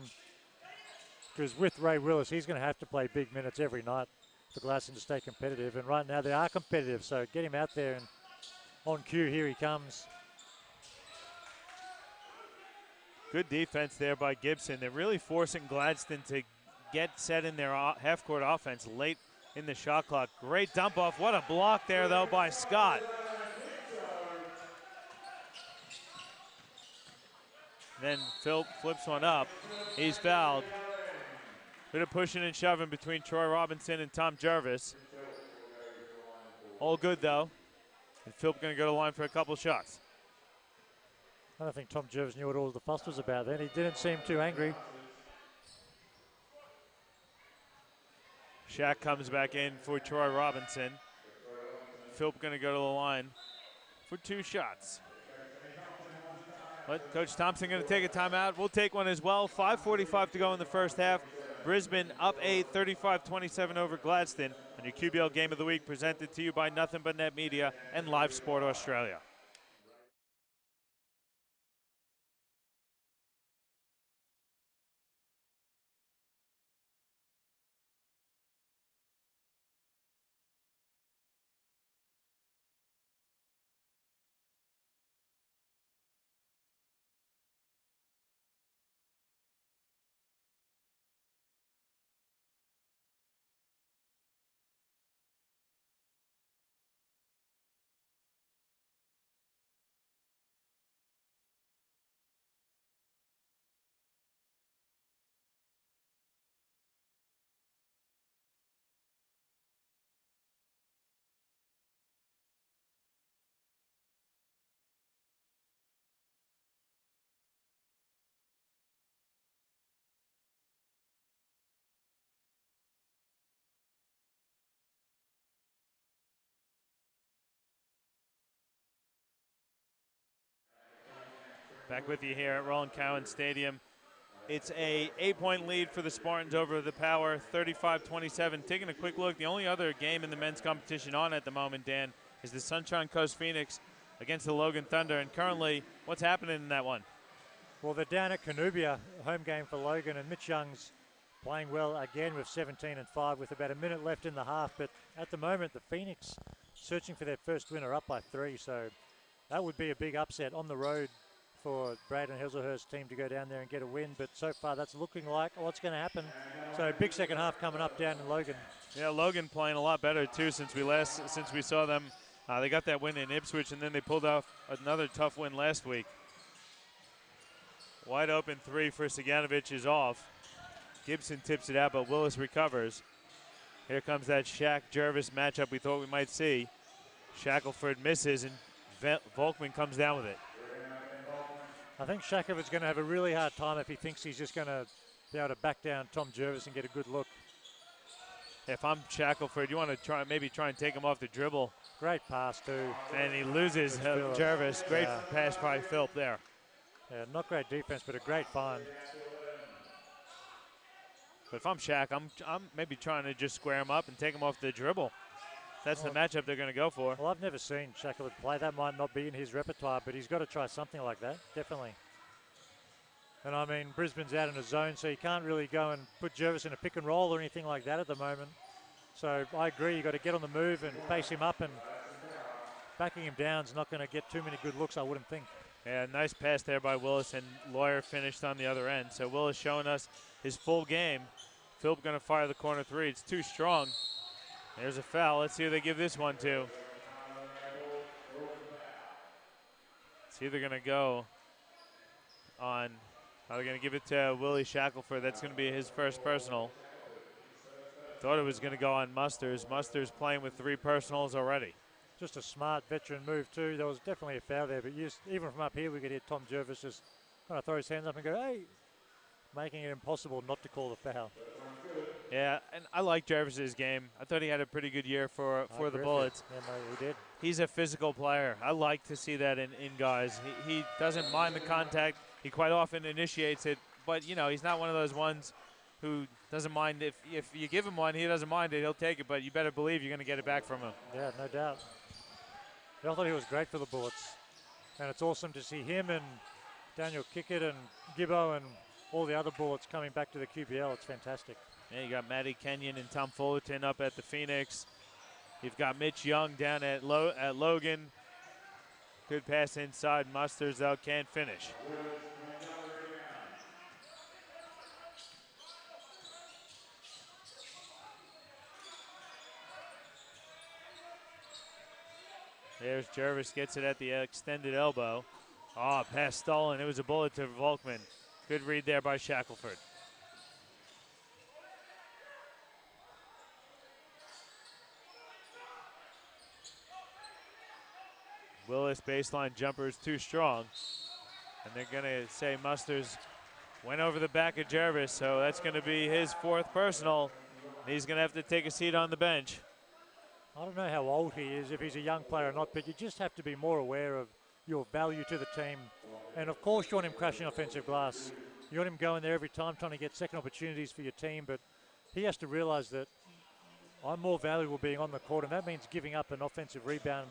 because with Ray Willis, he's going to have to play big minutes every night. for Gladstone to stay competitive. And right now they are competitive, so get him out there and on cue, here he comes. Good defense there by Gibson. They're really forcing Gladstone to get set in their half-court offense late in the shot clock. Great dump off. What a block there, though, by Scott. Then Phil flips one up. He's fouled. Bit of pushing and shoving between Troy Robinson and Tom Jervis. All good, though. And Phil going to go to the line for a couple shots. I don't think Tom Jervis knew what all the fuss was about then. He didn't seem too angry. Shaq comes back in for Troy Robinson. Philp going to go to the line for 2 shots. But Coach Thompson going to take a timeout. We'll take one as well. 5:45 to go in the first half. Brisbane up 8, 35-27 over Gladstone. And your QBL Game of the Week presented to you by Nothing But Net Media and Live Sport Australia. Back with you here at Roland Cowan Stadium. It's a 8-point lead for the Spartans over the Power, 35-27. Taking a quick look, the only other game in the men's competition on at the moment, Dan, is the Sunshine Coast Phoenix against the Logan Thunder. And currently, what's happening in that one? Well, they're down at Canubia, home game for Logan, and Mitch Young's playing well again with 17-5 with about a minute left in the half. But at the moment, the Phoenix searching for their first win are up by 3, so that would be a big upset on the road for Braden Hazelhurst's team to go down there and get a win, but so far that's looking like what's going to happen. So big second half coming up down in Logan. Yeah, Logan playing a lot better too since we saw them. They got that win in Ipswich, and then they pulled off another tough win last week. Wide open 3 for Siganovic is off. Gibson tips it out, but Willis recovers. Here comes that Shaq-Jervis matchup we thought we might see. Shackelford misses, and Volkman comes down with it. I think Shakovic's going to have a really hard time if he thinks he's just going to be able to back down Tom Jervis and get a good look. If I'm Shackelford, you want to maybe try and take him off the dribble. Great pass too. And he loses Jervis. Great pass by Philp there. Yeah, not great defense, but a great find. But if I'm Shaq, I'm maybe trying to just square him up and take him off the dribble. That's the matchup they're going to go for. Well, I've never seen Shackleton play. That might not be in his repertoire, but he's got to try something like that, definitely. And I mean, Brisbane's out in a zone, so you can't really go and put Jervis in a pick and roll or anything like that at the moment. So I agree, you've got to get on the move and face him up, and backing him down is not going to get too many good looks, I wouldn't think. Yeah, nice pass there by Willis, and Lawyer finished on the other end. So Willis showing us his full game. Philp going to fire the corner 3. It's too strong. There's a foul. Let's see who they give this one to. It's either going to go on, are they going to give it to Willie Shackelford? That's going to be his first personal. Thought it was going to go on Musters. Musters playing with 3 personals already. Just a smart veteran move too. There was definitely a foul there, but even from up here we could hear Tom Jervis just kind of throw his hands up and go, hey, making it impossible not to call the foul. Yeah, and I like Jervis's game. I thought he had a pretty good year for the Bullets. Yeah, no, he did. He's a physical player. I like to see that in guys. He doesn't mind the contact. He quite often initiates it, but, you know, he's not one of those ones who doesn't mind. If you give him one, he doesn't mind it. He'll take it, but you better believe you're going to get it back from him. Yeah, no doubt. I thought he was great for the Bullets. And it's awesome to see him and Daniel Kickett and Gibbo and all the other Bullets coming back to the QBL. It's fantastic. Yeah, you got Matty Kenyon and Tom Fullerton up at the Phoenix. You've got Mitch Young down at Logan. Good pass inside. Musters, though, can't finish. There's Jervis, gets it at the extended elbow. Oh, pass stolen. It was a bullet to Volkman. Good read there by Shackelford. Willis baseline jumper is too strong. And they're going to say Musters went over the back of Jervis, so that's going to be his 4th personal. He's going to have to take a seat on the bench. I don't know how old he is, if he's a young player or not, but you just have to be more aware of your value to the team. And of course you want him crashing offensive glass. You want him going there every time trying to get second opportunities for your team, but he has to realize that I'm more valuable being on the court, and that means giving up an offensive rebound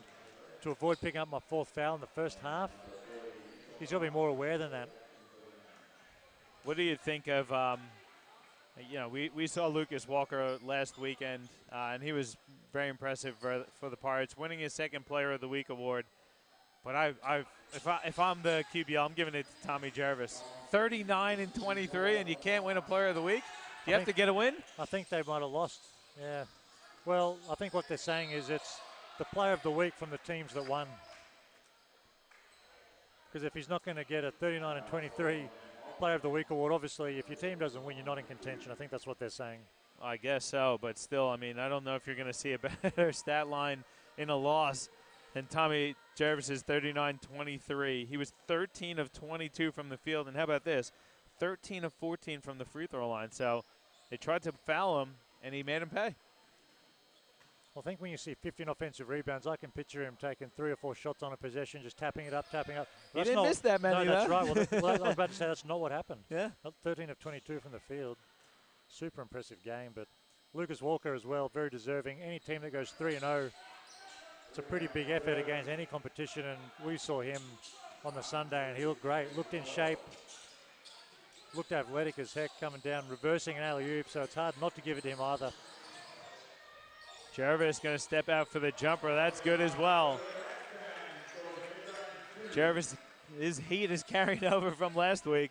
to avoid picking up my 4th foul in the first half. He's got to be more aware than that. What do you think of, you know, we saw Lucas Walker last weekend, and he was very impressive for the Pirates, winning his 2nd Player of the Week award. But if I'm the QBL, I'm giving it to Tommy Jervis. 39 and 23, and you can't win a Player of the Week? Do you have to get a win? I think they might have lost, yeah. Well, I think what they're saying is it's the Player of the Week from the teams that won. Because if he's not going to get a 39 and 23 Player of the Week award, obviously, if your team doesn't win, you're not in contention. I think that's what they're saying. I guess so, but still, I mean, I don't know if you're going to see a better stat line in a loss than Tommy Jervis's 39-23. He was 13 of 22 from the field, and how about this? 13 of 14 from the free throw line. So they tried to foul him, and he made him pay. I think when you see 15 offensive rebounds, I can picture him taking 3 or 4 shots on a possession, just tapping it up. He didn't miss that many, no, that's though. right. Well, I was about to say that's not what happened. Yeah. 13 of 22 from the field. Super impressive game. But Lucas Walker as well, very deserving. Any team that goes 3-0, it's a pretty big effort against any competition. And we saw him on the Sunday, and he looked great. Looked in shape. Looked athletic as heck coming down, reversing an alley-oop. So it's hard not to give it to him either. Jervis going to step out for the jumper. That's good as well. Jervis, his heat is carried over from last week.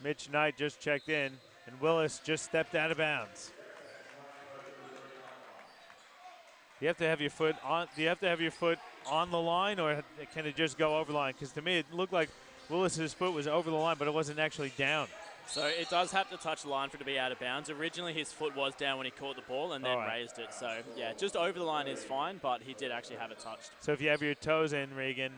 Mitch Knight just checked in, and Willis just stepped out of bounds. You have to have your foot on. Do you have to have your foot on the line, or can it just go over the line? Because to me, it looked like Willis's foot was over the line, but it wasn't actually down. So it does have to touch the line for it to be out of bounds. Originally, his foot was down when he caught the ball and then raised it. So, yeah, just over the line is fine, but he did actually have it touched. So if you have your toes in, Regan,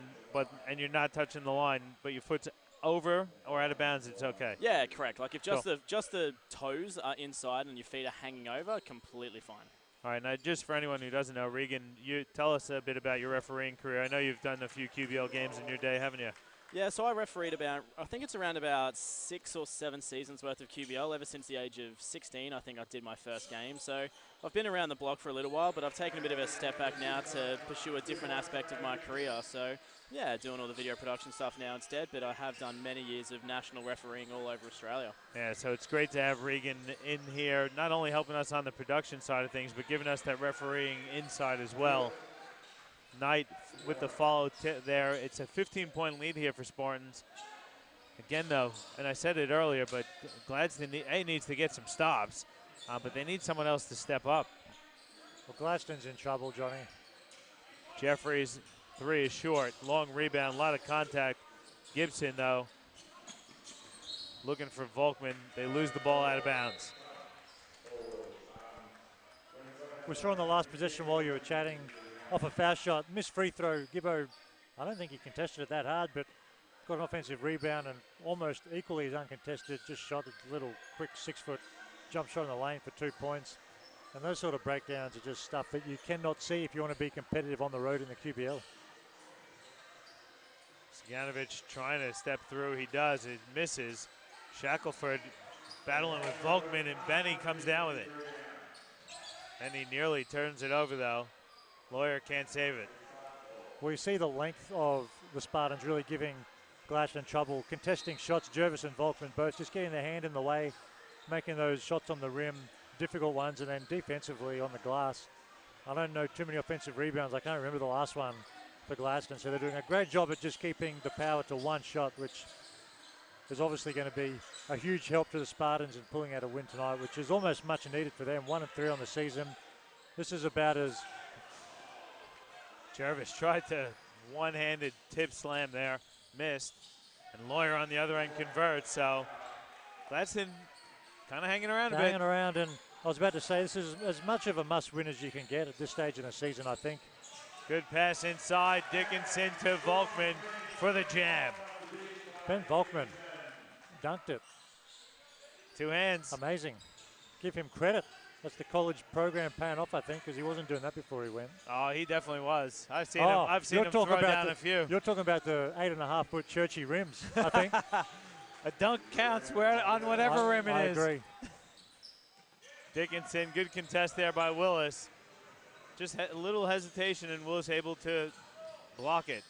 and you're not touching the line, but your foot's over or out of bounds, it's okay? Yeah, correct. Like if just the toes are inside and your feet are hanging over, completely fine. All right, now just for anyone who doesn't know, Regan, you tell us a bit about your refereeing career. I know you've done a few QBL games in your day, haven't you? Yeah, so I refereed I think it's around about 6 or 7 seasons worth of QBL. Ever since the age of 16, I think I did my first game. So I've been around the block for a little while, but I've taken a bit of a step back now to pursue a different aspect of my career. So yeah, doing all the video production stuff now instead, but I have done many years of national refereeing all over Australia. Yeah, so it's great to have Regan in here, not only helping us on the production side of things, but giving us that refereeing inside as well. Knight with the follow there. It's a 15-point lead here for Spartans. Again, though, and I said it earlier, but Gladstone needs to get some stops, but they need someone else to step up. Well, Gladstone's in trouble, Johnny. Jeffries' 3 is short. Long rebound, a lot of contact. Gibson, though, looking for Volkman. They lose the ball out of bounds. We saw in the last possession while you were chatting, off a foul shot, missed free throw. Gibbo, I don't think he contested it that hard, but got an offensive rebound and almost equally as uncontested, just shot a little quick 6-foot jump shot in the lane for 2 points. And those sort of breakdowns are just stuff that you cannot see if you want to be competitive on the road in the QBL. Sganovich trying to step through. He does. It misses. Shackelford battling with Volkman, and Benny comes down with it. And he nearly turns it over, though. Lawyer can't save it. We see the length of the Spartans really giving Gladstone trouble contesting shots. Jervis and Volkman both just getting their hand in the way, making those shots on the rim difficult ones, and then defensively on the glass. I don't know too many offensive rebounds. I can't remember the last one for Gladstone. So they're doing a great job at just keeping the Power to one shot, which is obviously going to be a huge help to the Spartans in pulling out a win tonight, which is almost much needed for them. 1-3 on the season. This is about as... Jervis tried to one-handed tip slam there, missed, and Lawyer on the other end converts. So Gladstone kind of hanging around a bit. Hanging around, and I was about to say this is as much of a must-win as you can get at this stage in the season, I think. Good pass inside, Dickinson to Volkman for the jam. Ben Volkman dunked it. Two hands. Amazing. Give him credit. That's the college program paying off, I think, because he wasn't doing that before he went. Oh, he definitely was. I've seen him throw down a few. You're talking about the 8.5-foot churchy rims, I think. A dunk counts on whatever rim it is. I agree. Dickinson, good contest there by Willis. Just a little hesitation, and Willis able to block it.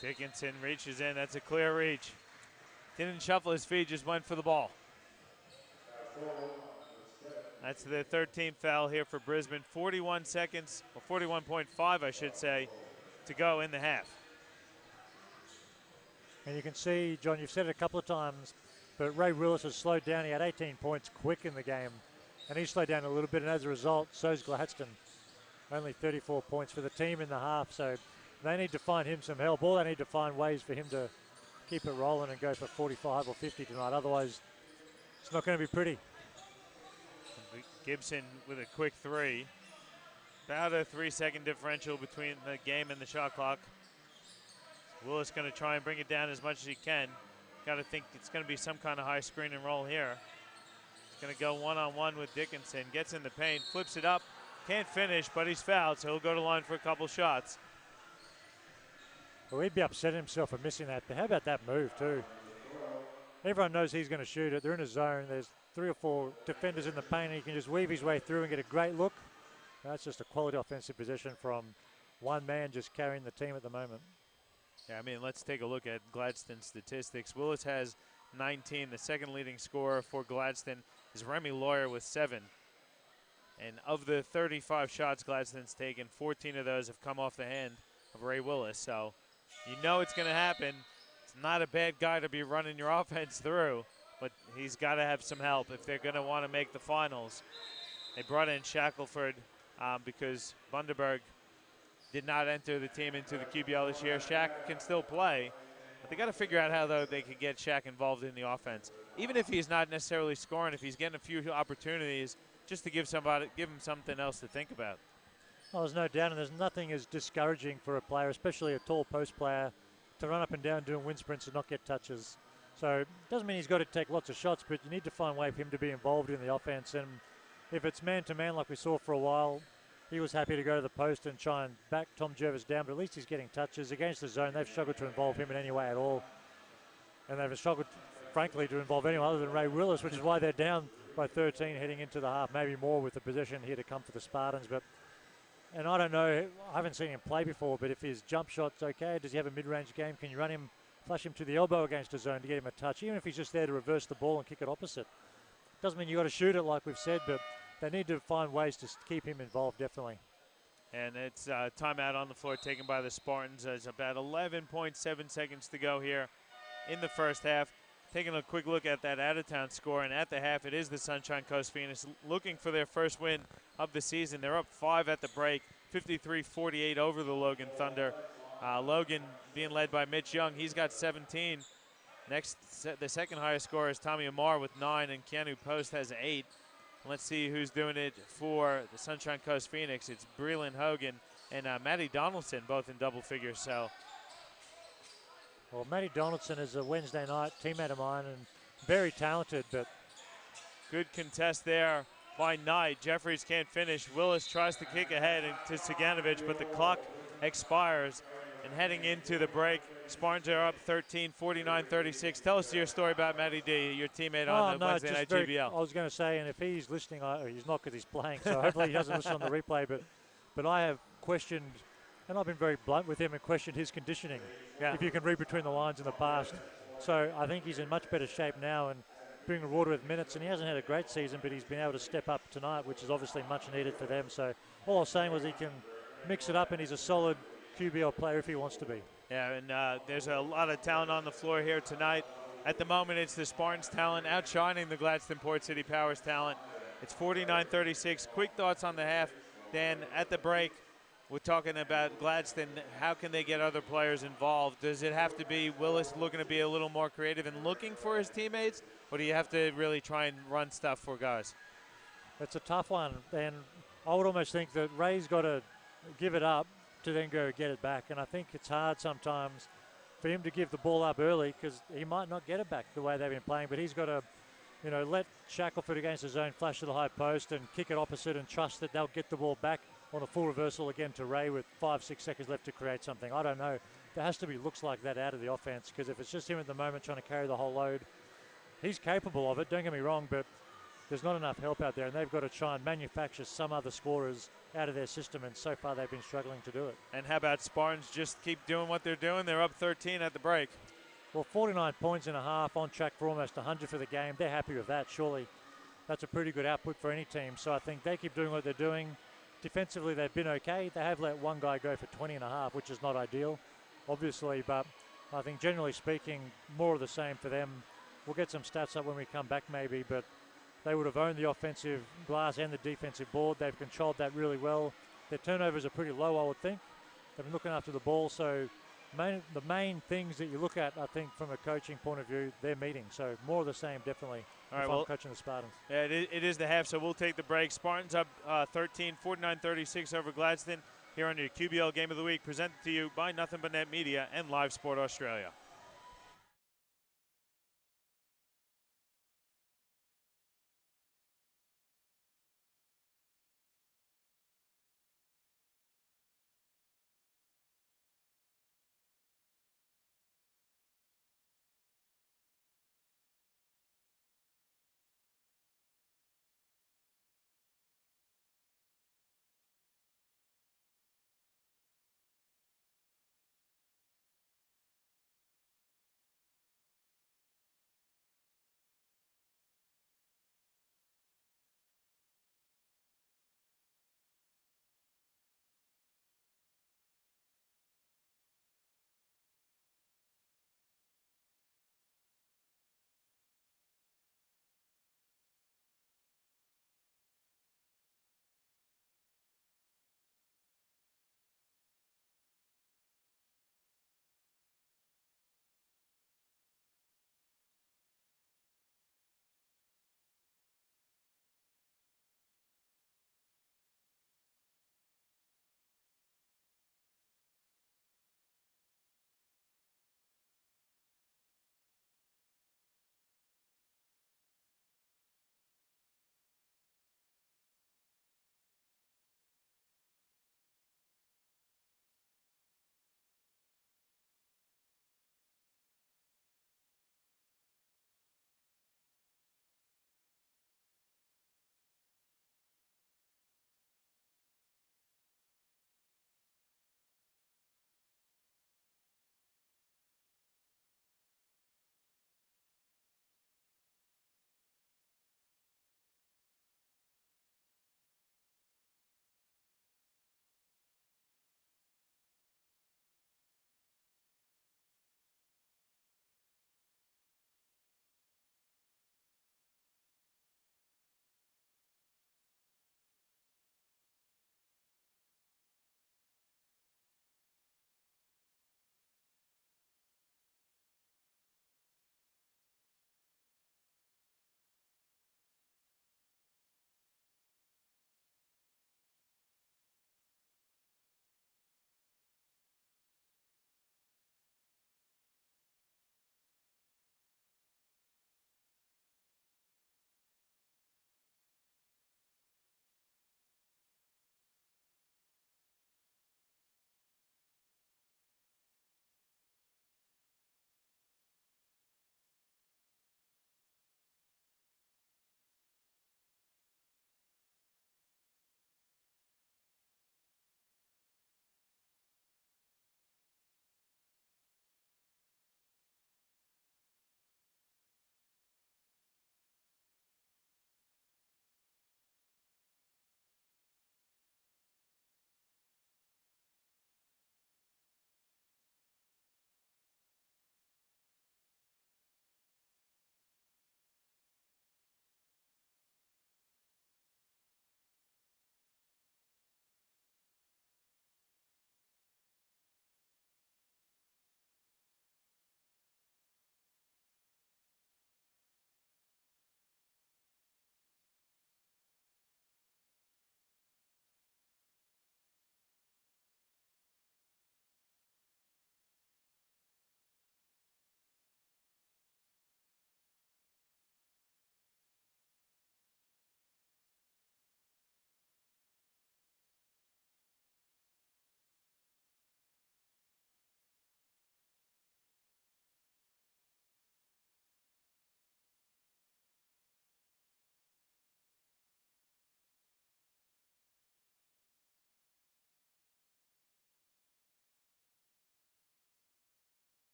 Dickinson reaches in. That's a clear reach. Didn't shuffle his feet, just went for the ball. That's the 13th foul here for Brisbane. 41 seconds, or 41.5, I should say, to go in the half. And you can see, John, you've said it a couple of times, but Ray Willis has slowed down. He had 18 points quick in the game, and he slowed down a little bit, and as a result, so's Gladstone. Only 34 points for the team in the half, so they need to find him some help. Or they need to find ways for him to keep it rolling and go for 45 or 50 tonight. Otherwise, it's not going to be pretty. Gibson with a quick three. About a 3-second differential between the game and the shot clock. Willis going to try and bring it down as much as he can. Got to think it's going to be some kind of high screen and roll here. He's going to go one-on-one with Dickinson. Gets in the paint, flips it up. Can't finish, but he's fouled, so he'll go to line for a couple shots. Well, he'd be upsetting himself for missing that, but how about that move too? Everyone knows he's going to shoot it. They're in a zone. There's 3 or 4 defenders in the paint, and he can just weave his way through and get a great look. That's just a quality offensive possession from one man just carrying the team at the moment. Yeah, I mean, let's take a look at Gladstone's statistics. Willis has 19. The second leading scorer for Gladstone is Remy Lawyer with 7. And of the 35 shots Gladstone's taken, 14 of those have come off the hand of Ray Willis. So you know it's going to happen. It's not a bad guy to be running your offense through, but he's got to have some help if they're going to want to make the finals. They brought in Shackelford because Bundaberg did not enter the team into the QBL this year. Shaq can still play, but they got to figure out how they can get Shaq involved in the offense. Even if he's not necessarily scoring, if he's getting a few opportunities, just to give him something else to think about. Well, there's no doubt, and there's nothing as discouraging for a player, especially a tall post player, to run up and down doing wind sprints and not get touches. So it doesn't mean he's got to take lots of shots, but you need to find a way for him to be involved in the offense. And if it's man-to-man like we saw for a while, he was happy to go to the post and try and back Tom Jervis down, but at least he's getting touches. Against the zone, they've struggled to involve him in any way at all. And they've struggled, frankly, to involve anyone other than Ray Willis, which is why they're down by 13 heading into the half, maybe more with the possession here to come for the Spartans. And I don't know, I haven't seen him play before, but if his jump shot's okay, does he have a mid-range game? Can you run him, flush him to the elbow against a zone to get him a touch, even if he's just there to reverse the ball and kick it opposite? Doesn't mean you got to shoot it like we've said, but they need to find ways to keep him involved, definitely. And it's timeout on the floor taken by the Spartans. There's about 11.7 seconds to go here in the first half. Taking a quick look at that out-of-town score, and at the half, it is the Sunshine Coast Phoenix looking for their first win of the season. They're up 5 at the break, 53-48 over the Logan Thunder. Logan being led by Mitch Young. He's got 17. Next, the second highest scorer is Tommy Amar with 9, and Keanu Post has 8. Let's see who's doing it for the Sunshine Coast Phoenix. It's Breland Hogan and Matty Donaldson, both in double figures. So, well, Matty Donaldson is a Wednesday night teammate of mine and very talented, but good contest there by Knight. Jeffries can't finish. Willis tries to kick ahead to Saganovic, but the clock expires. And heading into the break, Spartans are up 13, 49-36. Tell us your story about Matty D, your teammate on the No, Wednesday just Night very, GBL. I was going to say, and if he's listening, he's not because he's playing, so hopefully he doesn't listen on the replay, but I have questioned, and I've been very blunt with him and questioned his conditioning, if you can read between the lines in the past. So I think he's in much better shape now and being rewarded with minutes, and he hasn't had a great season, but he's been able to step up tonight, which is obviously much needed for them. So all I was saying was he can mix it up, and he's a solid QBL player if he wants to be. Yeah, and there's a lot of talent on the floor here tonight. At the moment, it's the Spartans' talent outshining the Gladstone Port City Power's talent. It's 49-36. Quick thoughts on the half. Dan, at the break, we're talking about Gladstone. How can they get other players involved? Does it have to be Willis looking to be a little more creative and looking for his teammates, or do you have to really try and run stuff for guys? It's a tough one, and I would almost think that Ray's got to give it up to then go get it back, and I think it's hard sometimes for him to give the ball up early because he might not get it back the way they've been playing, but he's got to, let Shackelford against his zone flash to the high post and kick it opposite and trust that they'll get the ball back on a full reversal again to Ray with 5-6 seconds left to create something. I don't know. There has to be looks like that out of the offense because if it's just him at the moment trying to carry the whole load, he's capable of it, don't get me wrong, but there's not enough help out there, and they've got to try and manufacture some other scorers out of their system, and so far they've been struggling to do it. And how about Spartans just keep doing what they're doing? They're up 13 at the break. Well, 49 points and a half, on track for almost 100 for the game. They're happy with that. Surely that's a pretty good output for any team. So I think they keep doing what they're doing. Defensively, they've been okay. They have let one guy go for 20 and a half, which is not ideal, obviously, but I think generally speaking, more of the same for them. We'll get some stats up when we come back maybe, but they would have owned the offensive glass and the defensive board. They've controlled that really well. Their turnovers are pretty low, I would think. They've been looking after the ball, so the main things that you look at, I think, from a coaching point of view, they're meeting. So more of the same, definitely, All right, if well, I'm coaching the Spartans. Yeah, it is the half, so we'll take the break. Spartans up 13, 49-36 over Gladstone here on your QBL Game of the Week, presented to you by Nothing But Net Media and Live Sport Australia.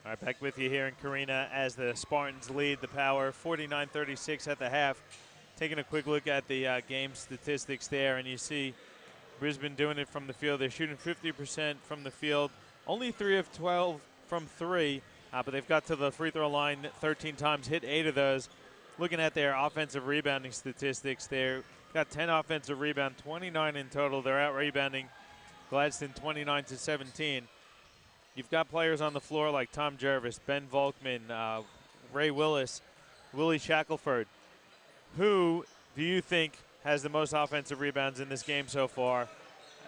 All right, back with you here in Carina as the Spartans lead the Power 49-36 at the half. Taking a quick look at the game statistics there, and you see Brisbane doing it from the field. They're shooting 50% from the field, only 3 of 12 from 3, but they've got to the free throw line 13 times, hit 8 of those. Looking at their offensive rebounding statistics, they've got 10 offensive rebounds, 29 in total. They're out rebounding Gladstone 29-17. You've got players on the floor like Tom Jervis, Ben Volkman, Ray Willis, Willie Shackelford. Who do you think has the most offensive rebounds in this game so far?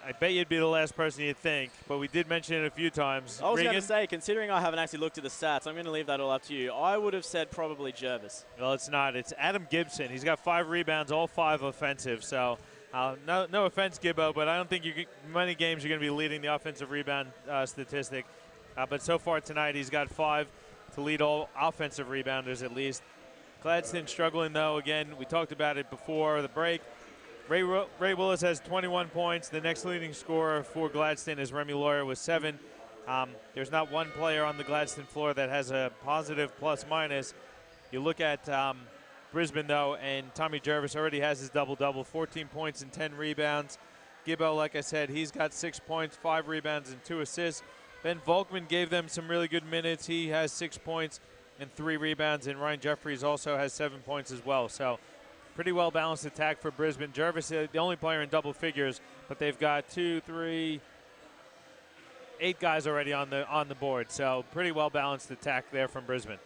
I bet you'd be the last person you'd think, but we did mention it a few times. I was going to say, considering I haven't actually looked at the stats, I'm going to leave that all up to you. I would have said probably Jervis. Well, it's not. It's Adam Gibson. He's got 5 rebounds, all 5 offensive. So no offense, Gibbo, but I don't think many games you're going to be leading the offensive rebound statistic. But so far tonight, he's got 5 to lead all offensive rebounders at least. Gladstone struggling, though. Again, we talked about it before the break. Ray Willis has 21 points. The next leading scorer for Gladstone is Remy Lawyer with 7. There's not one player on the Gladstone floor that has a positive plus-minus. You look at Brisbane, though, and Tommy Jervis already has his double-double, 14 points and 10 rebounds. Gibbo, like I said, he's got 6 points, 5 rebounds, and 2 assists. Ben Volkman gave them some really good minutes. He has 6 points and 3 rebounds, and Ryan Jeffries also has 7 points as well. So pretty well-balanced attack for Brisbane. Jervis, the only player in double figures, but they've got 8 guys already on the board. So pretty well-balanced attack there from Brisbane.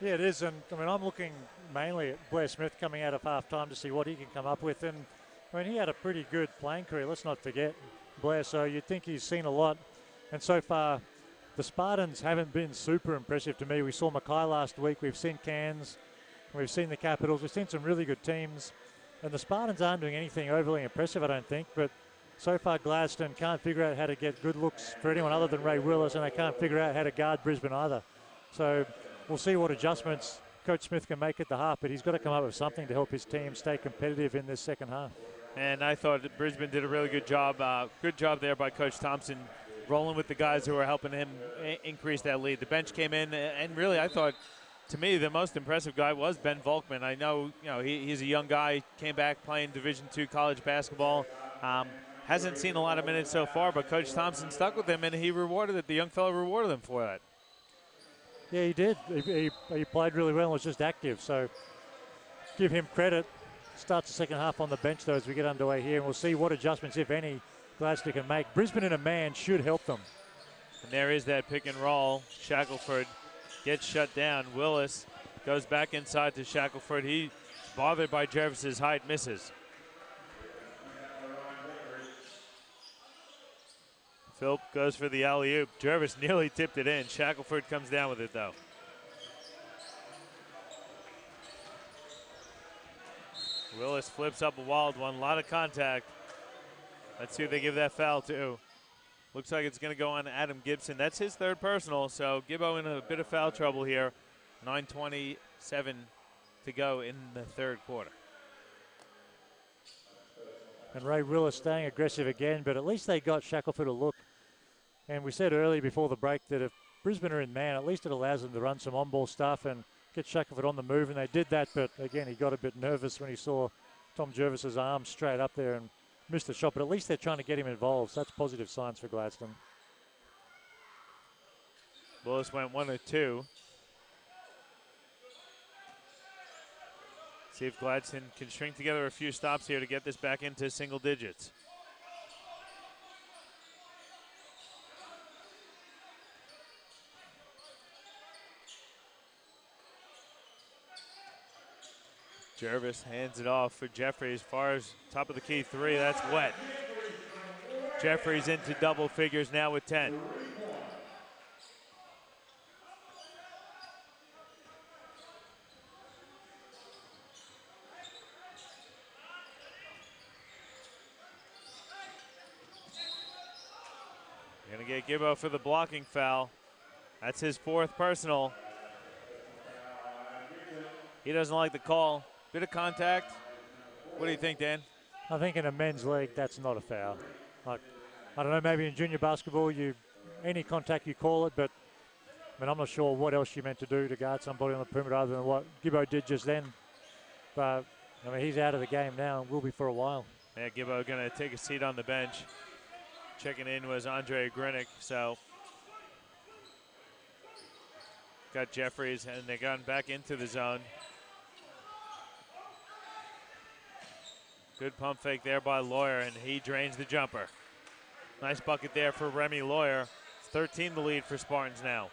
Yeah, it is. And, I mean, I'm looking mainly at Blair Smith coming out of half-time to see what he can come up with. And, I mean, he had a pretty good playing career. Let's not forget Blair. So you'd think he's seen a lot. And so far, the Spartans haven't been super impressive to me. We saw Mackay last week. We've seen Cairns. We've seen the Capitals. We've seen some really good teams. And the Spartans aren't doing anything overly impressive, I don't think. But so far, Gladstone can't figure out how to get good looks for anyone other than Ray Willis, and they can't figure out how to guard Brisbane either. So we'll see what adjustments Coach Smith can make at the half, but he's got to come up with something to help his team stay competitive in this second half. And I thought that Brisbane did a really good job. Good job there by Coach Thompson, rolling with the guys who are helping him increase that lead. The bench came in, and really I thought, to me, the most impressive guy was Ben Volkman. I know, he's a young guy, came back playing Division II college basketball. Hasn't seen a lot of minutes so far, but Coach Thompson stuck with him, and he rewarded it. The young fellow rewarded him for that. Yeah, he did. He played really well and was just active. So give him credit. Starts the second half on the bench, though, as we get underway here, and we'll see what adjustments, if any, Gladstone can make. Brisbane in a man should help them. And there is that pick and roll. Shackelford gets shut down. Willis goes back inside to Shackelford. He's bothered by Jervis's height, misses. Philp goes for the alley-oop. Jervis nearly tipped it in. Shackelford comes down with it, though. Willis flips up a wild one. A lot of contact. Let's see who they give that foul to. Looks like it's going to go on Adam Gibson. That's his 3rd personal, so Gibbo in a bit of foul trouble here. 9:27 to go in the 3rd quarter. And Ray Willis staying aggressive again, but at least they got Shackelford a look. And we said earlier before the break that if Brisbane are in man, at least it allows them to run some on-ball stuff and get Shackelford on the move, and they did that, but again, he got a bit nervous when he saw Tom Jervis's arm straight up there and missed the shot, but at least they're trying to get him involved, so that's positive signs for Gladstone. Willis went 1 of 2. See if Gladstone can string together a few stops here to get this back into single digits. Jervis hands it off for Jeffries. As far as top of the key 3, that's wet. Jeffries into double figures now with 10. Gonna get Gibbo for the blocking foul. That's his 4th personal. He doesn't like the call. Bit of contact. What do you think, Dan? I think in a men's league, that's not a foul. Like, I don't know, maybe in junior basketball, any contact you call it, but I mean, I'm not sure what else you meant to do to guard somebody on the perimeter other than what Gibbo did just then. But, I mean, he's out of the game now and will be for a while. Yeah, Gibbo going to take a seat on the bench. Checking in was Andre Grinick, so got Jeffries, and they got back into the zone. Good pump fake there by Lawyer, and he drains the jumper. Nice bucket there for Remy Lawyer. 13 the lead for Spartans now.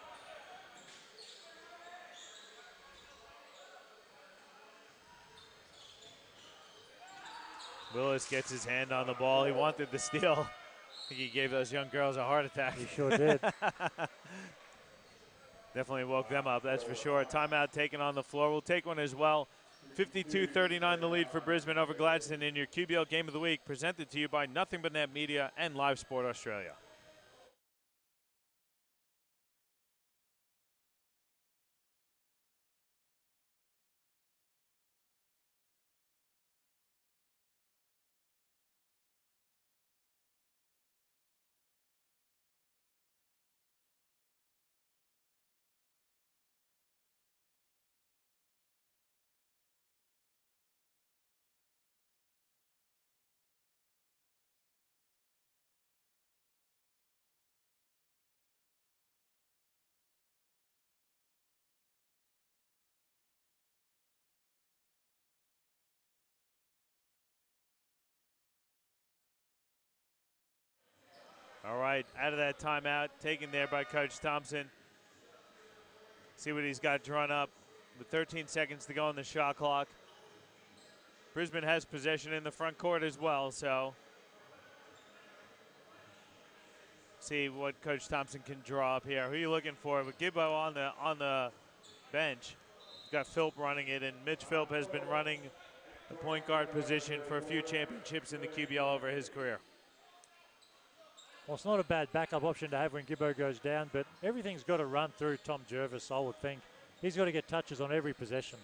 Willis gets his hand on the ball. He wanted the steal. I think he gave those young girls a heart attack. He sure did. Definitely woke them up, that's for sure. Timeout taken on the floor. We'll take one as well. 52-39 the lead for Brisbane over Gladstone in your QBL Game of the Week, presented to you by Nothing But Net Media and Live Sport Australia. All right, out of that timeout, taken there by Coach Thompson. See what he's got drawn up with 13 seconds to go on the shot clock. Brisbane has possession in the front court as well, so see what Coach Thompson can draw up here. Who are you looking for? With Gibbo on the bench, he's got Philp running it, and Mitch Philp has been running the point guard position for a few championships in the QBL over his career. Well, it's not a bad backup option to have when Gibbo goes down, but everything's got to run through Tom Jervis, I would think. He's got to get touches on every possession.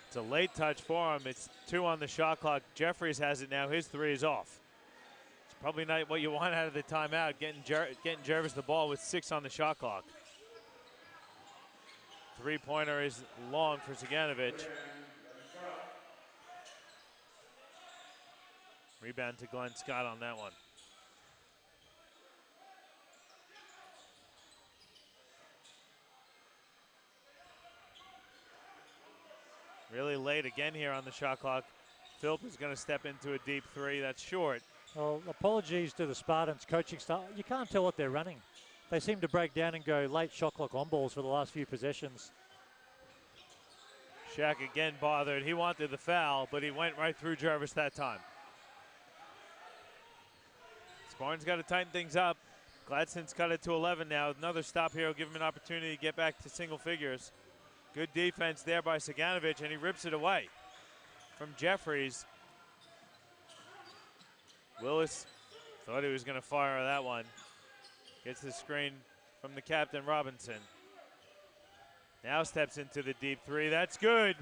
It's a late touch for him. It's 2 on the shot clock. Jeffries has it now. His 3 is off. It's probably not what you want out of the timeout, getting Jervis the ball with 6 on the shot clock. Three-pointer is long for Zaganovic. Rebound to Glenn Scott on that one. Really late again here on the shot clock. Philp is going to step into a deep 3. That's short. Well, apologies to the Spartans coaching staff. You can't tell what they're running. They seem to break down and go late shot clock on balls for the last few possessions. Shaq again bothered. He wanted the foul, but he went right through Jervis that time. Spartans got to tighten things up. Gladstone's cut it to 11 now. Another stop here will give him an opportunity to get back to single figures. Good defense there by Zaganovic, and he rips it away from Jeffries. Willis thought he was going to fire that one. Gets the screen from the captain, Robinson. Now steps into the deep 3. That's good.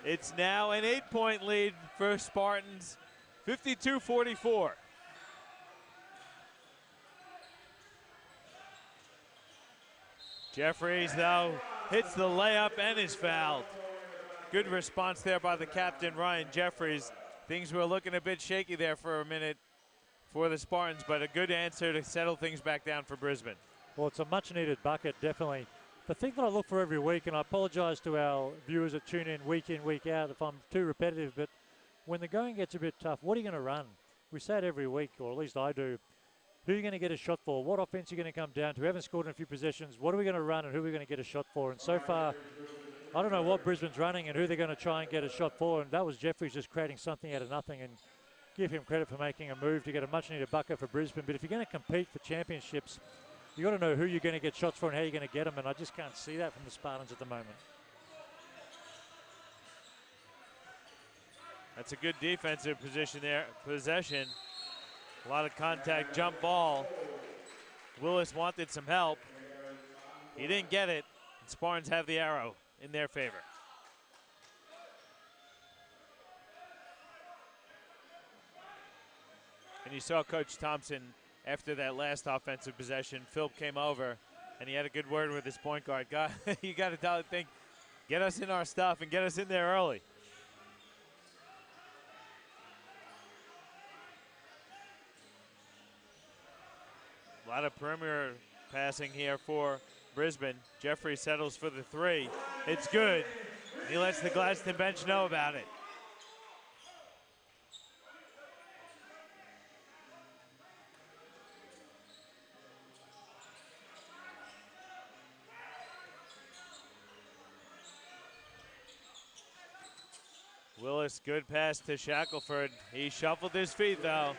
It's now an 8-point lead for Spartans, 52-44. Jeffries, though, hits the layup and is fouled. Good response there by the captain, Ryan Jeffries. Things were looking a bit shaky there for a minute for the Spartans, but a good answer to settle things back down for Brisbane. Well, it's a much-needed bucket, definitely. The thing that I look for every week, and I apologise to our viewers that tune in, week out, if I'm too repetitive, but when the going gets a bit tough, what are you going to run? We say it every week, or at least I do. Who are you going to get a shot for? What offense are you going to come down to? We haven't scored in a few possessions. What are we going to run and who are we going to get a shot for? And so far, I don't know what Brisbane's running and who they're going to try and get a shot for. And that was Jeffries just creating something out of nothing. And give him credit for making a move to get a much-needed bucket for Brisbane. But if you're going to compete for championships, you've got to know who you're going to get shots for and how you're going to get them. And I just can't see that from the Spartans at the moment. That's a good defensive possession. A lot of contact, jump ball. Willis wanted some help. He didn't get it. And Spartans have the arrow in their favor. And you saw Coach Thompson after that last offensive possession. Philp came over And he had a good word with his point guard. You got to think, get us in our stuff and get us in there early. A lot of perimeter passing here for Brisbane. Jeffrey settles for the three. It's good. He lets the Gladstone bench know about it. Willis, good pass to Shackelford. He shuffled his feet, though.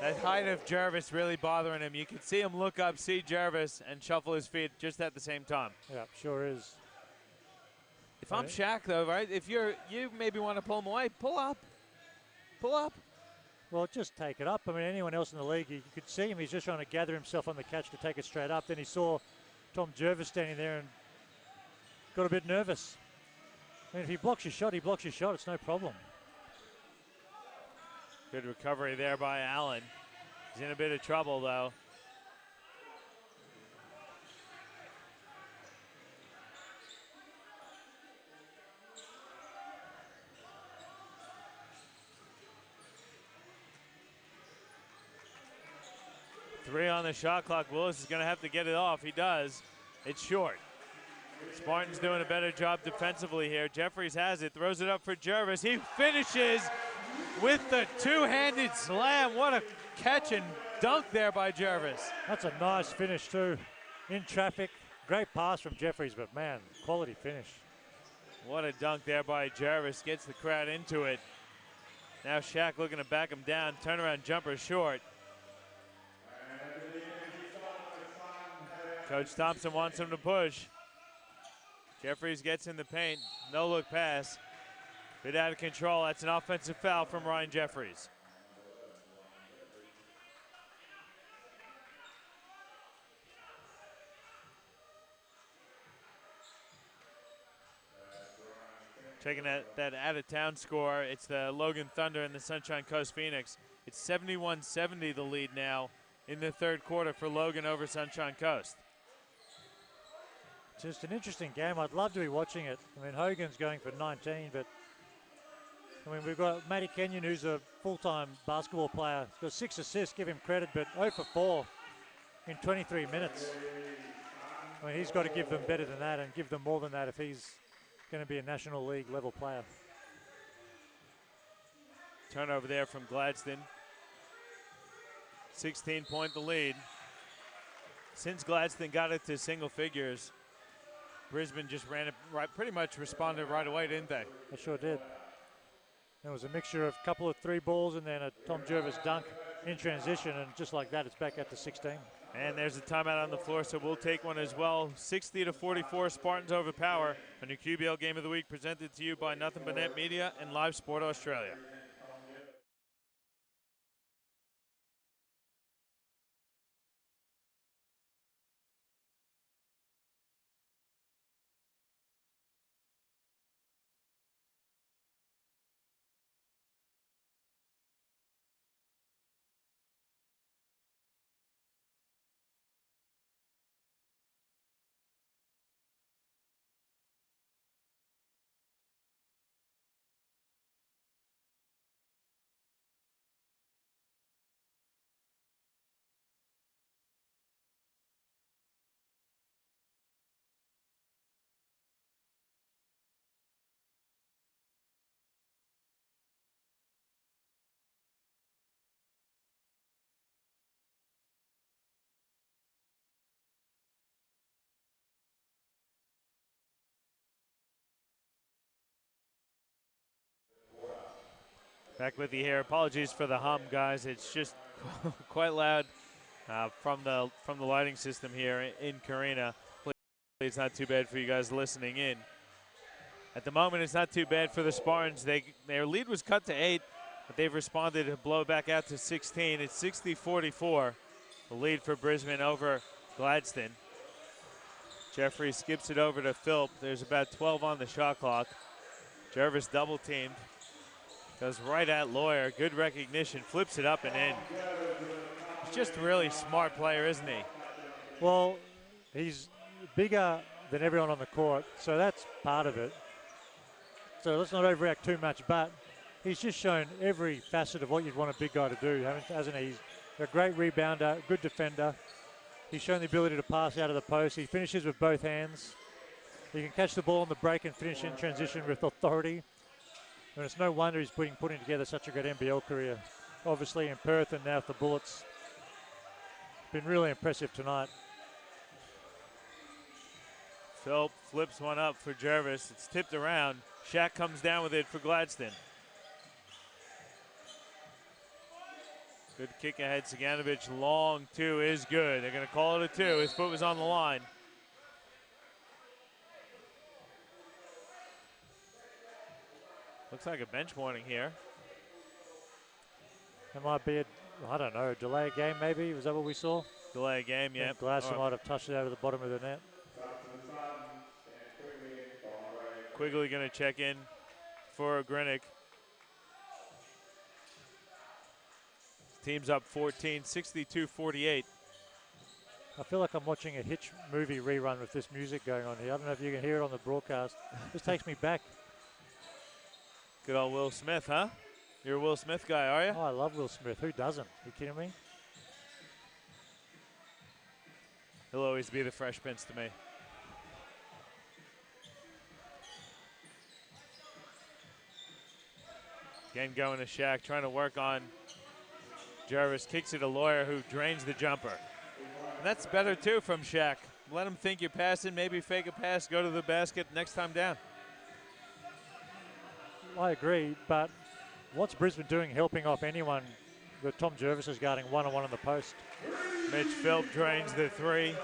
That height of Jervis really bothering him. You can see him look up, see Jervis, and shuffle his feet just at the same time. Yeah, sure is. If I'm Shaq, though, right, if you maybe want to pull him away, pull up. Pull up. Well, just take it up. I mean, anyone else in the league, you could see him. He's just trying to gather himself on the catch to take it straight up. Then he saw Tom Jervis standing there and got a bit nervous. I mean, if he blocks your shot, he blocks your shot. It's no problem. Good recovery there by Allen. He's in a bit of trouble, though. Three on the shot clock. Willis is going to have to get it off. He does. It's short. Spartans doing a better job defensively here. Jeffries has it, throws it up for Jervis. He finishes with the two-handed slam. What a catch and dunk there by Jervis. That's a nice finish too. In traffic, great pass from Jeffries, but man, quality finish. What a dunk there by Jervis. Gets the crowd into it. Now Shaq looking to back him down. Turnaround jumper short. Coach Thompson wants him to push. Jeffries gets in the paint. No look pass. Bit out of control. That's an offensive foul from Ryan Jeffries. Checking that out-of-town score. It's the Logan Thunder and the Sunshine Coast Phoenix. It's 71-70 the lead now in the third quarter for Logan over Sunshine Coast. Just an interesting game. I'd love to be watching it. I mean, Hogan's going for 19, but I mean, we've got Matty Kenyon, who's a full-time basketball player. He's got 6 assists, give him credit, but 0 for 4 in 23 minutes. I mean, he's got to give them better than that and give them more than that if he's going to be a National League level player. Turnover there from Gladstone. 16-point the lead. Since Gladstone got it to single figures, Brisbane just ran it right, pretty much responded right away, didn't they? They sure did. It was a mixture of a couple of 3 balls and then a Tom Jervis dunk in transition, and just like that, it's back at the 16. And there's a timeout on the floor, so we'll take one as well. 60-44, Spartans over Power. A new QBL Game of the Week presented to you by Nothing But Net Media and Live Sport Australia. Back with you here. Apologies for the hum, guys. It's just quite loud from the lighting system here in Carina. Hopefully it's not too bad for you guys listening in. At the moment, it's not too bad for the Spartans. Their lead was cut to 8, but they've responded to blow back out to 16. It's 60-44, the lead for Brisbane over Gladstone. Jeffrey skips it over to Philp. There's about 12 on the shot clock. Jervis double-teamed. Goes right at Lawyer. Good recognition. Flips it up and in. He's just a really smart player, isn't he? Well, He's bigger than everyone on the court, so that's part of it. So let's not overact too much, but he's just shown every facet of what you'd want a big guy to do, hasn't he? He's a great rebounder, good defender. He's shown the ability to pass out of the post. He finishes with both hands. He can catch the ball on the break and finish in transition with authority. And it's no wonder he's putting together such a great NBL career. Obviously in Perth and now with the Bullets. Been really impressive tonight. Philp flips one up for Jervis. It's tipped around. Shaq comes down with it for Gladstone. Good kick ahead. Ciganovic, long two is good. They're going to call it a two. His foot was on the line. Looks like a bench warning here. It might be I don't know, delay game maybe. Was that what we saw? Delay game, yeah. Gladstone might have touched it over the bottom of the net. Quigley going to check in for Grinick. Team's up 14, 62-48. I feel like I'm watching a Hitch movie rerun with this music going on here. I don't know if you can hear it on the broadcast. This takes me back. Good old Will Smith, huh? You're a Will Smith guy, are you? Oh, I love Will Smith. Who doesn't? Are you kidding me? He'll always be the Fresh Prince to me. Again going to Shaq, trying to work on Jarvis. Kicks it to Lawyer, who drains the jumper. And that's better, too, from Shaq. Let him think you're passing, maybe fake a pass, go to the basket next time down. I agree, but what's Brisbane doing helping off anyone that Tom Jervis is guarding one-on-one on the post? Mitch Philp drains the three.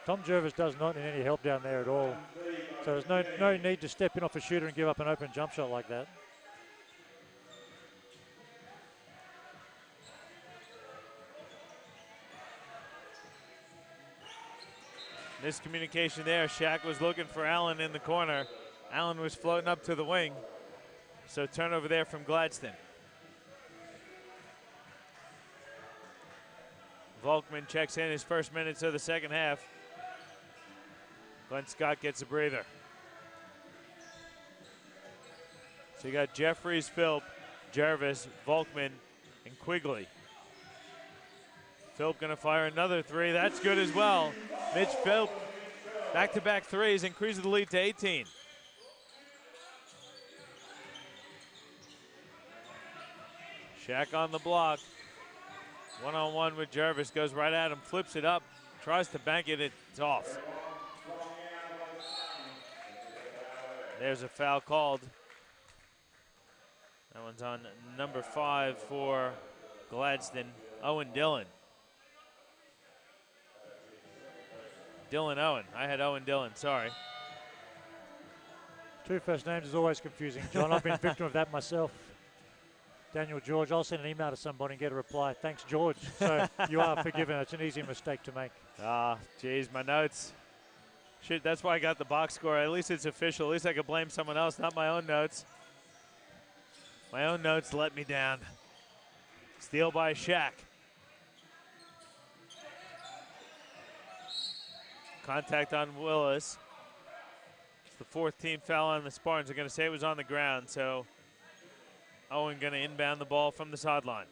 Tom Jervis does not need any help down there at all. So there's no need to step in off a shooter and give up an open jump shot like that. Miscommunication there. Shaq was looking for Allen in the corner. Allen was floating up to the wing. So turnover there from Gladstone. Volkman checks in his first minutes of the second half. Glenn Scott gets a breather. So you got Jeffries, Philp, Jarvis, Volkman, and Quigley. Philp gonna fire another three. That's good as well. Mitch Philp, back-to-back threes, increases the lead to 18. Shaq on the block. One-on-one with Jarvis, goes right at him, flips it up, tries to bank it, it's off. There's a foul called. That one's on number 5 for Gladstone, Owen Dillon. Dylan Owen. I had Owen Dillon, sorry. Two first names is always confusing, John. I've been a victim of that myself. Daniel George, I'll send an email to somebody and get a reply. Thanks, George. So you are forgiven. It's an easy mistake to make. Ah, geez, my notes. Shit, that's why I got the box score. At least it's official. At least I could blame someone else, not my own notes. My own notes let me down. Steal by Shaq. Contact on Willis. It's the 4th team foul on the Spartans. They're going to say it was on the ground, so Owen going to inbound the ball from the sideline.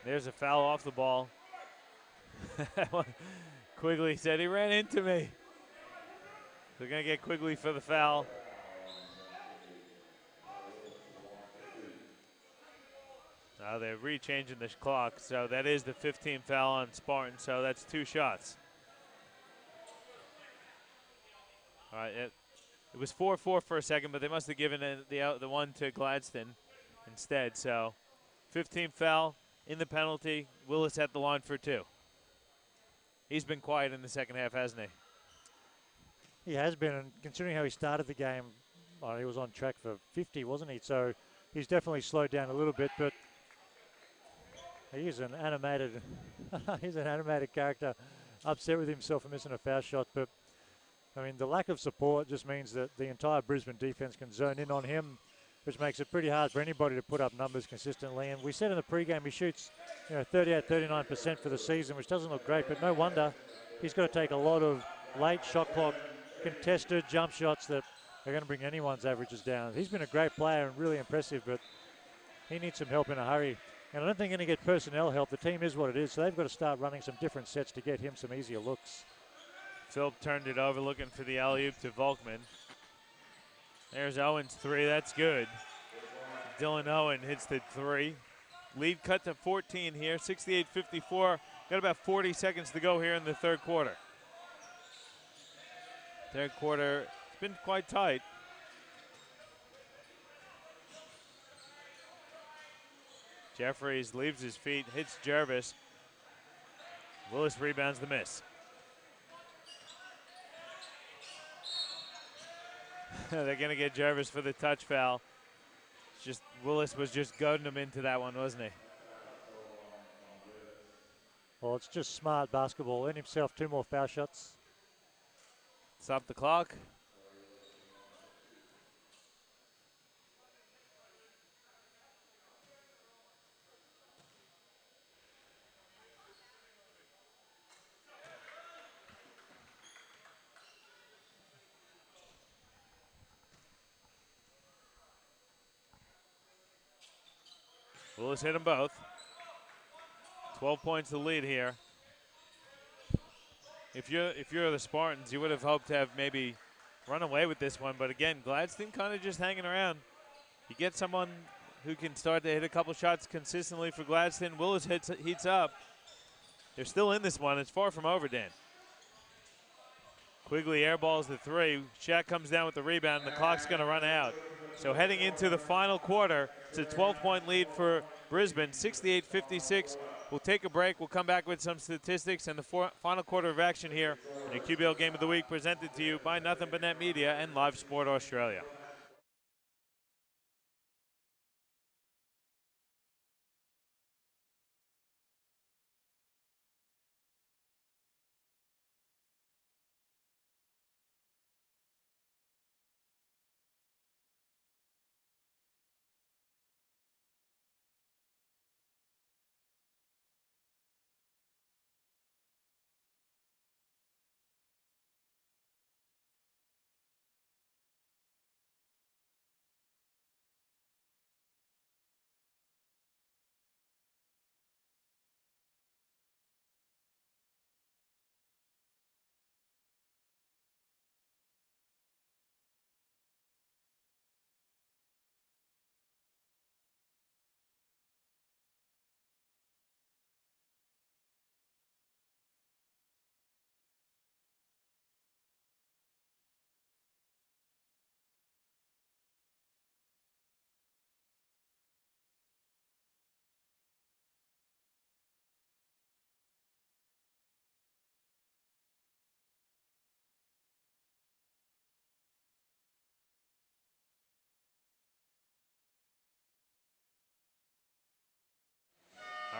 There's a foul off the ball. Quigley said he ran into me. They're going to get Quigley for the foul. Now they're re-changing the clock, so that is the 15th foul on Spartan, so that's 2 shots. All right, it was 4-4 for a second, but they must have given the one to Gladstone instead, so 15th foul in the penalty. Willis at the line for 2. He's been quiet in the second half, hasn't he? He has been, and considering how he started the game, he was on track for 50, wasn't he? So he's definitely slowed down a little bit, but he is an animated, he's an animated character, upset with himself for missing a foul shot. But I mean, the lack of support just means that the entire Brisbane defense can zone in on him, which makes it pretty hard for anybody to put up numbers consistently. And we said in the pregame he shoots, 38, 39% for the season, which doesn't look great, but no wonder he's got to take a lot of late shot clock contested jump shots that are going to bring anyone's averages down. He's been a great player and really impressive, but he needs some help in a hurry. And I don't think they're going to get personnel help. The team is what it is, so they've got to start running some different sets to get him some easier looks. Philp turned it over, looking for the alley-oop to Volkman. There's Owen's three. That's good. Dylan Owen hits the three. Lead cut to 14 here, 68-54. Got about 40 seconds to go here in the third quarter. Third quarter, it's been quite tight. Jeffries leaves his feet, hits Jervis. Willis rebounds the miss. They're going to get Jervis for the touch foul. It's just Willis was just goading him into that one, wasn't he? Well, it's just smart basketball. Earn himself 2 more foul shots. Stop the clock. Willis hit them both. 12 points to lead here. If you're the Spartans, you would have hoped to have maybe run away with this one. But again, Gladstone kind of just hanging around. You get someone who can start to hit a couple shots consistently for Gladstone. Willis heats up. They're still in this one. It's far from over, Dan. Quigley airballs the three. Shaq comes down with the rebound, and the clock's going to run out. So heading into the final quarter, it's a 12-point lead for Brisbane, 68-56. We'll take a break. We'll come back with some statistics and the final quarter of action here in the QBL Game of the Week, presented to you by Nothing But Net Media and Live Sport Australia.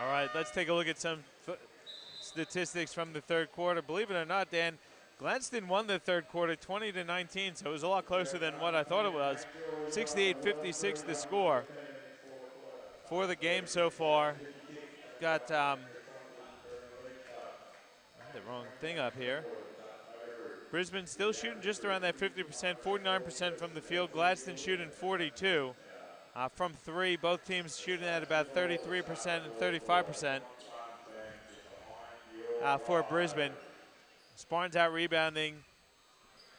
All right, let's take a look at some statistics from the third quarter. Believe it or not, Dan, Gladstone won the third quarter 20-19, so it was a lot closer than what I thought it was. 68-56 the score for the game so far. Got the wrong thing up here. Brisbane still shooting just around that 50%, 49% from the field. Gladstone shooting 42%. From three, both teams shooting at about 33% and 35% for Brisbane. Spartans out rebounding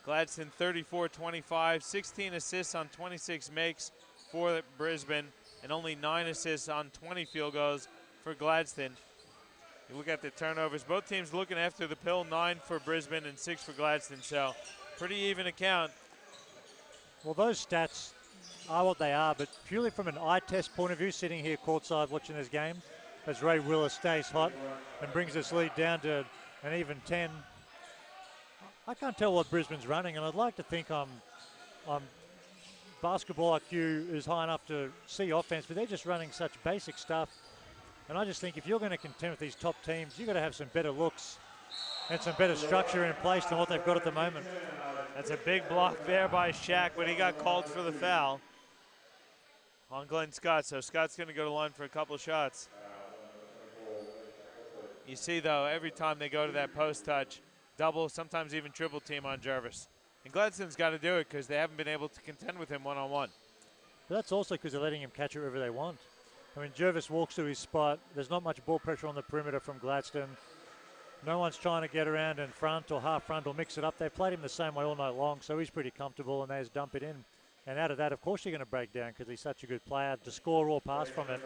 Gladstone 34-25, 16 assists on 26 makes for Brisbane, and only 9 assists on 20 field goals for Gladstone. You look at the turnovers, both teams looking after the pill, 9 for Brisbane and 6 for Gladstone, so pretty even account. Well, those stats are what they are, but purely from an eye test point of view, sitting here courtside watching this game, as Ray Willis stays hot and brings this lead down to an even 10, I can't tell what Brisbane's running, and I'd like to think I'm basketball IQ is high enough to see offense, but they're just running such basic stuff. And I just think if you're going to contend with these top teams, you've got to have some better looks. and some better structure in place than what they've got at the moment. That's a big block there by Shaq, but he got called for the foul on Glenn Scott. So Scott's going to go to line for a couple of shots. You see, though, every time they go to that post touch, double, sometimes even triple team on Jervis. And Gladstone's got to do it because they haven't been able to contend with him one-on-one. But that's also because they're letting him catch it wherever they want. I mean, Jervis walks to his spot. There's not much ball pressure on the perimeter from Gladstone. No one's trying to get around in front or half front or mix it up. They've played him the same way all night long, so he's pretty comfortable, and they just dump it in. And out of that, of course, you're going to break down because he's such a good player to score or pass from it.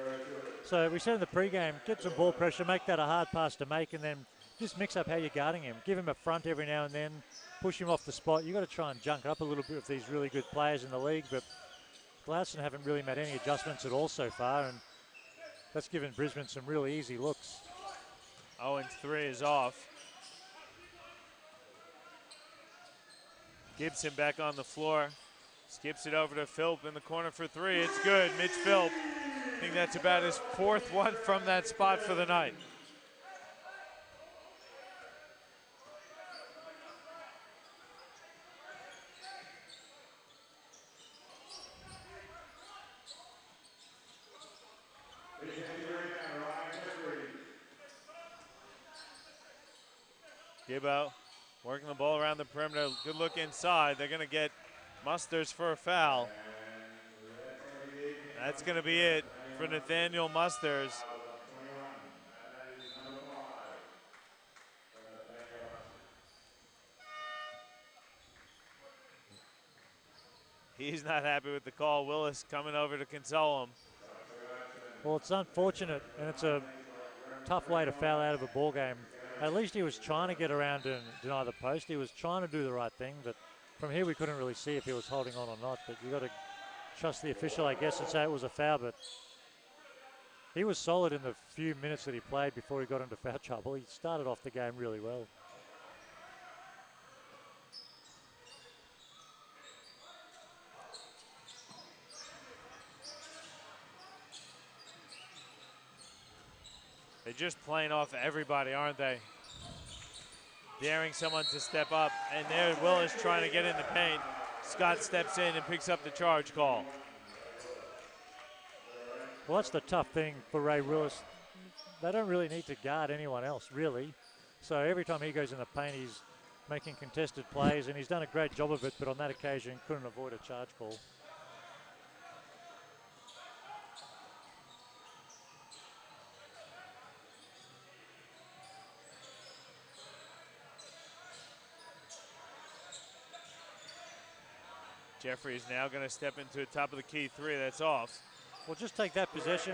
So we said in the pregame, get some ball pressure, make that a hard pass to make, and then just mix up how you're guarding him. Give him a front every now and then, push him off the spot. You've got to try and junk it up a little bit with these really good players in the league, but Gladstone haven't really made any adjustments at all so far, and that's given Brisbane some really easy looks. 0-3 is off. Gibson back on the floor. Skips it over to Philp in the corner for three. It's good. Mitch Philp. I think that's about his fourth one from that spot for the night. Gibbo working the ball around the perimeter. Good look inside. They're going to get Musters for a foul. That's going to be it for Nathaniel Musters. He's not happy with the call. Willis coming over to console him. Well, it's unfortunate, and it's a tough way to foul out of a ball game. At least he was trying to get around and deny the post. He was trying to do the right thing, but from here we couldn't really see if he was holding on or not. But you got to trust the official, I guess, and say it was a foul. But he was solid in the few minutes that he played before he got into foul trouble. He started off the game really well. They're just playing off everybody, aren't they? Daring someone to step up. And there Willis trying to get in the paint. Scott steps in and picks up the charge call. Well, that's the tough thing for Ray Willis. They don't really need to guard anyone else, really. So every time he goes in the paint, he's making contested plays, and he's done a great job of it, but on that occasion couldn't avoid a charge call. Jeffrey's now going to step into a top of the key three. That's off. Well, just take that possession.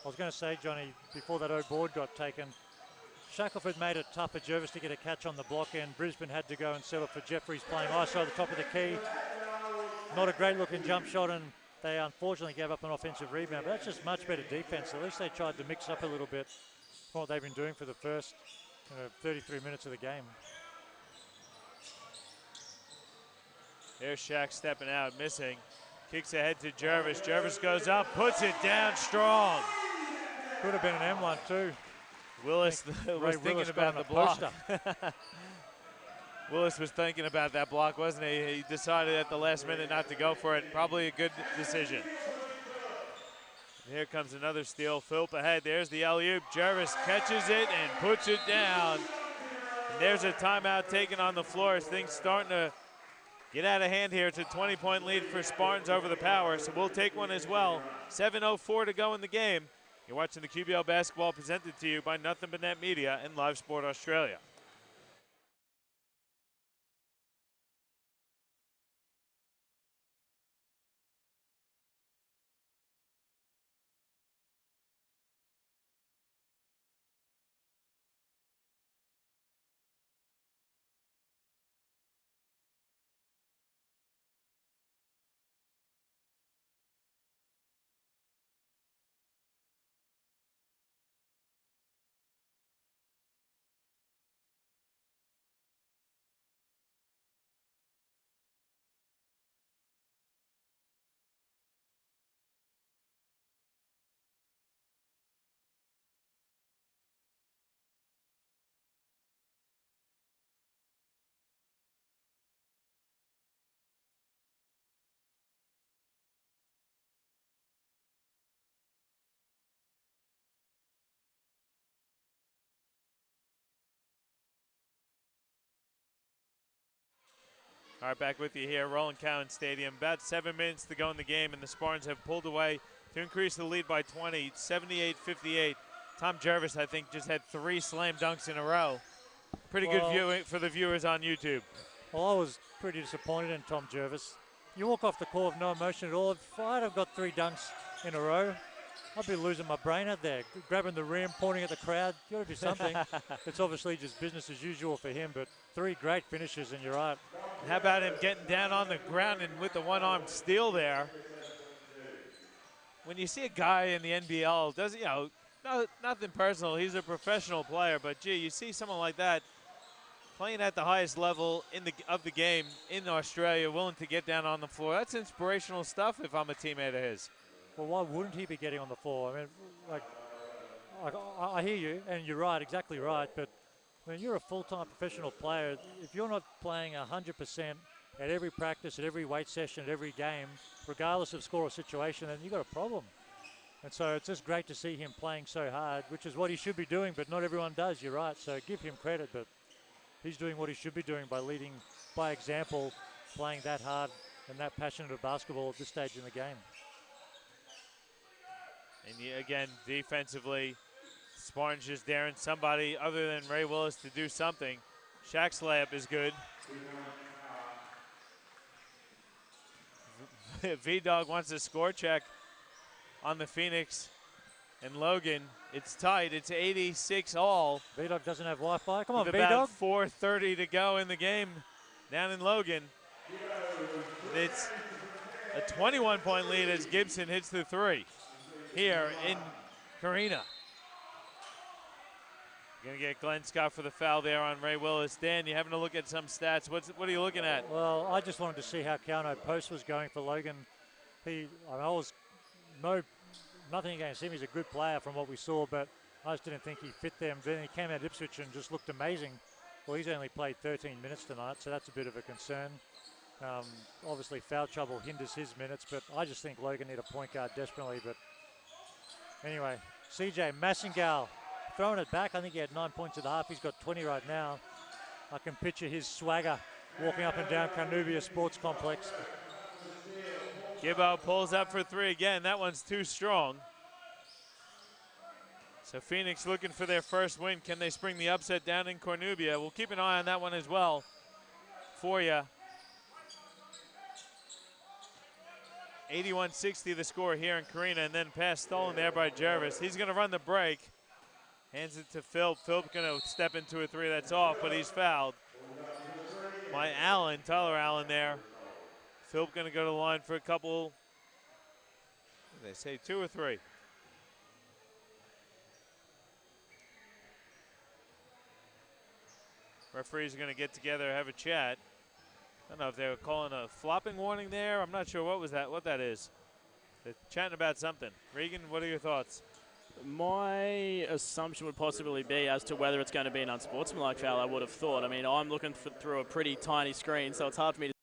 I was going to say, Johnny, before that O board got taken, Shackelford made it tough for Jervis to get a catch on the block, and Brisbane had to go and settle for Jeffries playing ISO at the top of the key. Not a great looking jump shot, and they unfortunately gave up an offensive rebound, but that's just much better defense. At least they tried to mix up a little bit from what they've been doing for the first 33 minutes of the game. There's Shaq stepping out, missing. Kicks ahead to Jervis. Jervis goes up, puts it down strong. Could have been an M1 too. Willis was thinking about the block. Willis was thinking about that block, wasn't he? He decided at the last minute not to go for it. Probably a good decision. Here comes another steal. Philp ahead. There's the alley-oop. Jervis catches it and puts it down. And there's a timeout taken on the floor as things starting to get out of hand here. It's a 20-point lead for Spartans over the Power, so we'll take one as well. 7:04 to go in the game. You're watching the QBL basketball presented to you by Nothing But Net Media and Live Sport Australia. All right, back with you here, Roland Cowan Stadium. About 7 minutes to go in the game, and the Spartans have pulled away to increase the lead by 20, 78-58. Tom Jervis, I think, just had 3 slam dunks in a row. Pretty good viewing for the viewers on YouTube. Well, I was pretty disappointed in Tom Jervis. You walk off the court with no emotion at all. If I'd have got 3 dunks in a row, I'd be losing my brain out there, grabbing the rim, pointing at the crowd. You got to do something. It's obviously just business as usual for him, but 3 great finishes, and you're right. How about him getting down on the ground and with the one-arm steal there? When you see a guy in the NBL, nothing personal. He's a professional player, but gee, you see someone like that playing at the highest level of the game in Australia, willing to get down on the floor. That's inspirational stuff if I'm a teammate of his. Well, why wouldn't he be getting on the floor? I mean, I hear you, and you're right, exactly right. But when you're a full-time professional player, if you're not playing 100% at every practice, at every weight session, at every game, regardless of score or situation, then you've got a problem. And so it's just great to see him playing so hard, which is what he should be doing, but not everyone does, you're right. So give him credit, but he's doing what he should be doing by leading by example, playing that hard and that passionate of basketball at this stage in the game. And again, defensively, Spartans just daring somebody other than Ray Willis to do something. Shaq's layup is good. V-Dog wants a score check on the Phoenix and Logan. It's tight. It's 86 all. V-Dog doesn't have Wi-Fi. Come on, with V-Dog. about 4:30 to go in the game down in Logan. It's a 21-point lead as Gibson hits the 3 here in Carina. Going to get Glenn Scott for the foul there on Ray Willis. Dan, you having a look at some stats. What are you looking at? Well, I just wanted to see how Kauno Post was going for Logan. Nothing against him. He's a good player from what we saw, but I just didn't think he fit them. Then he came out of Ipswich and just looked amazing. Well, he's only played 13 minutes tonight, so that's a bit of a concern. Obviously, foul trouble hinders his minutes, but I just think Logan need a point guard desperately. But anyway, CJ Massengal throwing it back. I think he had 9 points at the half. He's got 20 right now. I can picture his swagger walking up and down Carnubia Sports Complex. Gibbo pulls up for 3 again. That one's too strong. So Phoenix looking for their first win. Can they spring the upset down in Cornubia? We'll keep an eye on that one as well for you. 81-60 the score here in Carina, and then pass stolen there by Jervis. He's going to run the break. Hands it to Phil. Phil's going to step into a 3 that's off, but he's fouled by Allen, Tyler Allen there. Phil going to go to the line for a couple, what did they say, 2 or 3? Referees are going to get together, have a chat. I don't know if they were calling a flopping warning there. I'm not sure what that is. They're chatting about something. Regan, what are your thoughts? My assumption would possibly be as to whether it's going to be an unsportsmanlike foul, I would have thought. I mean, I'm looking through a pretty tiny screen, so it's hard for me to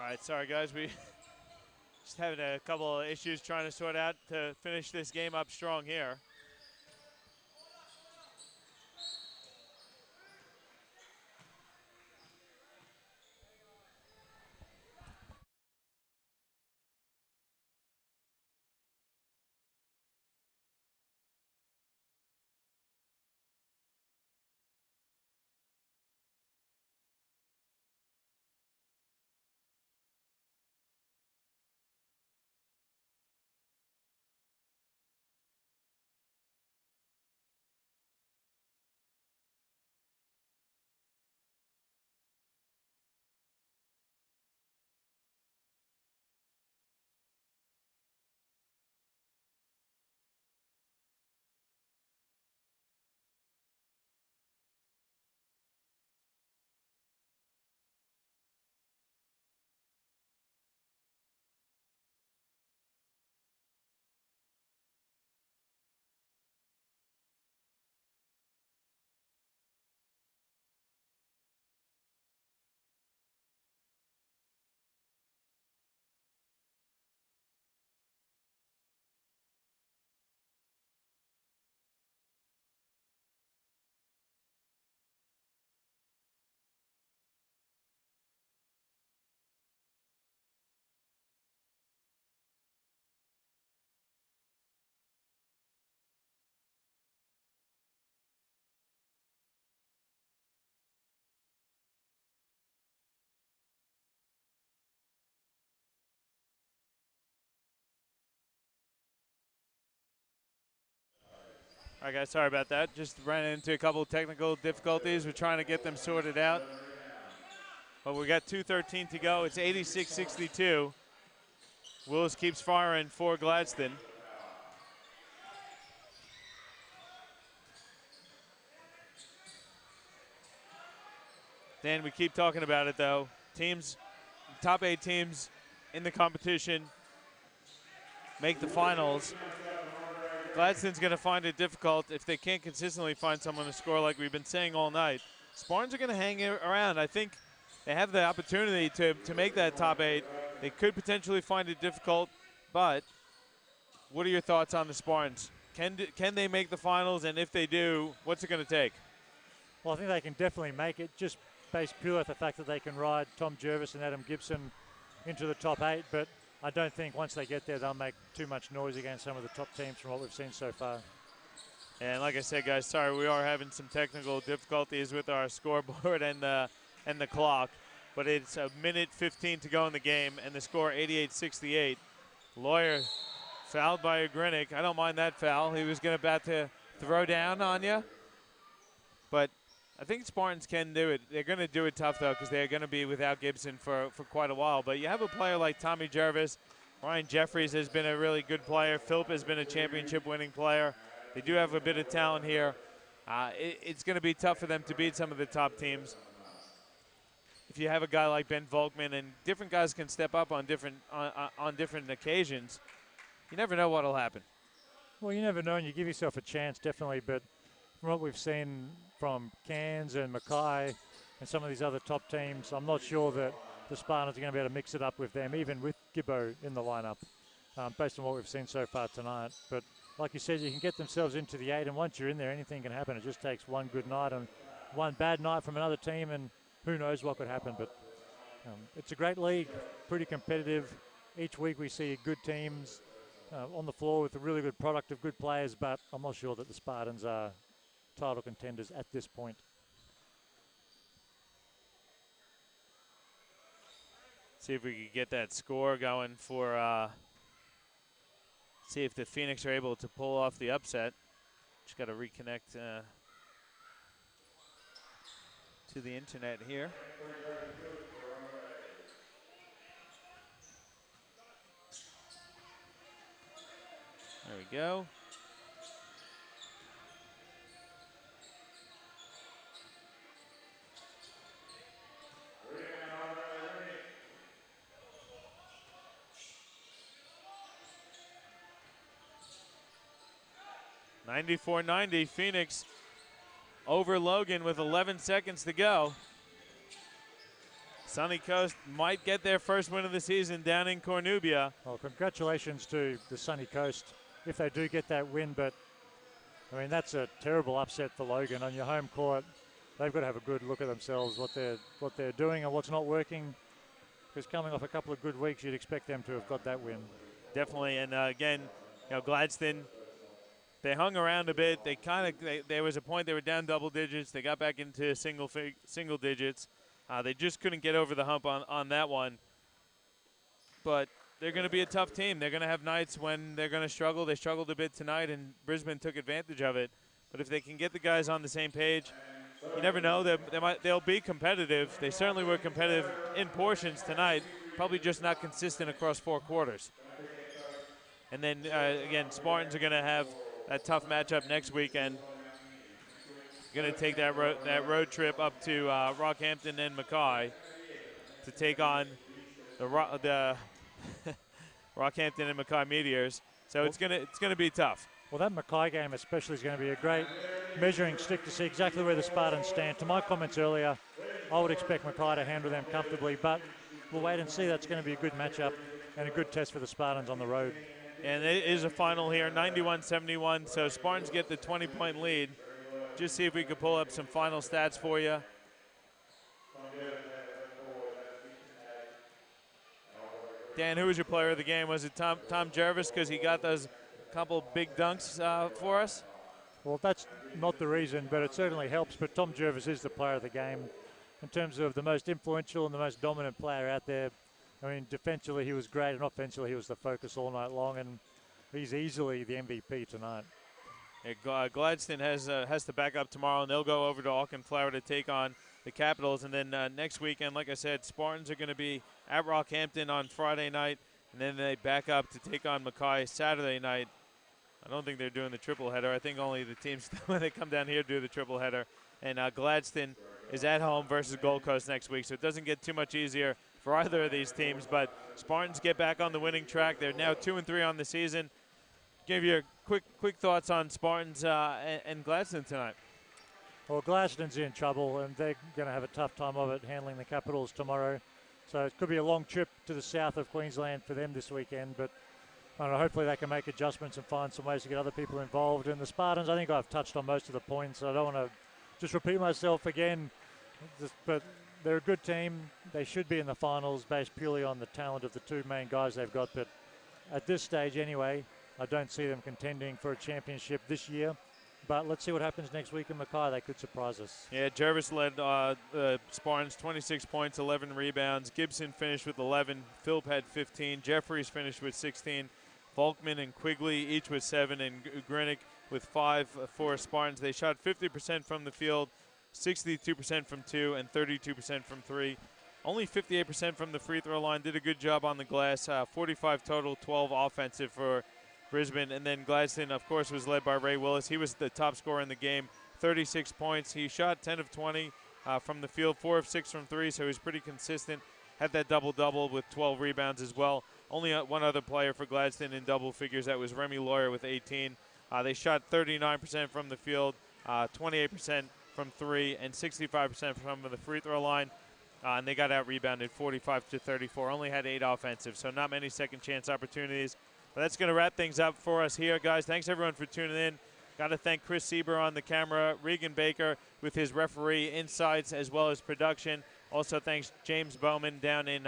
All right, sorry guys, we just having a couple of issues trying to sort out to finish this game up strong here. All right, guys, sorry about that. Just ran into a couple of technical difficulties. We're trying to get them sorted out. But we got 2:13 to go. It's 86-62. Willis keeps firing for Gladstone. Dan, we keep talking about it, though. Teams, top 8 teams in the competition make the finals. Gladstone's going to find it difficult if they can't consistently find someone to score like we've been saying all night. Spartans are going to hang around. I think they have the opportunity to make that top 8. They could potentially find it difficult, but what are your thoughts on the Spartans? Can they make the finals, and if they do, what's it going to take? Well, I think they can definitely make it, just based purely on the fact that they can ride Tom Jervis and Adam Gibson into the top 8, but I don't think once they get there they'll make too much noise against some of the top teams from what we've seen so far. And like I said, guys, sorry, we are having some technical difficulties with our scoreboard and the clock, but it's a minute 15 to go in the game, and the score 88-68. Lawyer fouled by Ugrinik. I don't mind that foul. He was about to throw down on you, but I think Spartans can do it. They're going to do it tough, though, because they're going to be without Gibson for quite a while. But you have a player like Tommy Jervis. Ryan Jeffries has been a really good player. Philip has been a championship-winning player. They do have a bit of talent here. It's going to be tough for them to beat some of the top teams. If you have a guy like Ben Volkman, and different guys can step up on different occasions, you never know what will happen. Well, you never know, and you give yourself a chance, definitely. But from what we've seen from Cairns and Mackay and some of these other top teams, I'm not sure that the Spartans are going to be able to mix it up with them, even with Gibbo in the lineup, based on what we've seen so far tonight. But like you said, you can get themselves into the 8, and once you're in there, anything can happen. It just takes one good night and one bad night from another team, and who knows what could happen. But it's a great league, pretty competitive. Each week we see good teams on the floor with a really good product of good players, but I'm not sure that the Spartans are title contenders at this point. See if we could get that score going for, see if the Phoenix are able to pull off the upset. Just got to reconnect to the internet here. There we go. (94-90) Phoenix over Logan with 11 seconds to go. Sunny Coast might get their first win of the season down in Cornubia. Well, congratulations to the Sunny Coast if they do get that win, but I mean, that's a terrible upset for Logan on your home court. They've got to have a good look at themselves, what they're doing and what's not working, because coming off a couple of good weeks, you'd expect them to have got that win. Definitely, and again, Gladstone, they hung around a bit. There was a point they were down double digits. They got back into single digits. They just couldn't get over the hump on that one. But they're going to be a tough team. They're going to have nights when they're going to struggle. They struggled a bit tonight, and Brisbane took advantage of it. But if they can get the guys on the same page, you never know. They'll be competitive. They certainly were competitive in portions tonight, probably just not consistent across 4 quarters. And then, again, Spartans are going to have that tough matchup next weekend. Going to take that road trip up to Rockhampton and Mackay to take on the Rockhampton and Mackay Meteors. So it's gonna be tough. Well, that Mackay game especially is going to be a great measuring stick to see exactly where the Spartans stand. To my comments earlier, I would expect Mackay to handle them comfortably, but we'll wait and see. That's going to be a good matchup and a good test for the Spartans on the road. And it is a final here, 91-71, so Spartans get the 20-point lead. Just see if we could pull up some final stats for you. Dan, who was your player of the game? Was it Tom Jervis because he got those couple big dunks for us? Well, that's not the reason, but it certainly helps. But Tom Jervis is the player of the game in terms of the most influential and the most dominant player out there. I mean, defensively he was great, and offensively he was the focus all night long, and he's easily the MVP tonight. Gladstone has to back up tomorrow, and they'll go over to Auckland Flower to take on the Capitals. And then next weekend, like I said, Spartans are going to be at Rockhampton on Friday night, and then they back up to take on Mackay Saturday night. I don't think they're doing the triple header. I think only the teams when they come down here do the triple header. And Gladstone is at home versus Gold Coast next week, so it doesn't get too much easier for either of these teams. But Spartans get back on the winning track. They're now 2-3 on the season. Give you quick thoughts on Spartans and Gladstone tonight. Well, Gladstone's in trouble, and they're going to have a tough time of it handling the Capitals tomorrow. So it could be a long trip to the south of Queensland for them this weekend, but I don't know, hopefully they can make adjustments and find some ways to get other people involved. And the Spartans, I think I've touched on most of the points, so I don't want to just repeat myself again, but they're a good team. They should be in the finals based purely on the talent of the two main guys they've got, but at this stage anyway, I don't see them contending for a championship this year. But let's see what happens next week in Mackay. They could surprise us. Yeah, Jervis led the Spartans 26 points, 11 rebounds. Gibson finished with 11. Philp had 15. Jeffries finished with 16. Volkman and Quigley each with 7, and Grinick with 5 for Spartans. They shot 50% from the field, 62% from 2, and 32% from 3. Only 58% from the free throw line. Did a good job on the glass. 45 total, 12 offensive for Brisbane. And then Gladstone, of course, was led by Ray Willis. He was the top scorer in the game, 36 points. He shot 10 of 20 from the field, 4 of 6 from 3, so he was pretty consistent. Had that double-double with 12 rebounds as well. Only one other player for Gladstone in double figures. That was Remy Lawyer with 18. They shot 39% from the field, 28% from 3, and 65% from the free throw line. And they got out-rebounded 45-34. Only had 8 offensive, so not many second-chance opportunities. But that's going to wrap things up for us here, guys. Thanks, everyone, for tuning in. Got to thank Chris Sieber on the camera, Regan Baker with his referee insights as well as production. Also, thanks James Bowman down in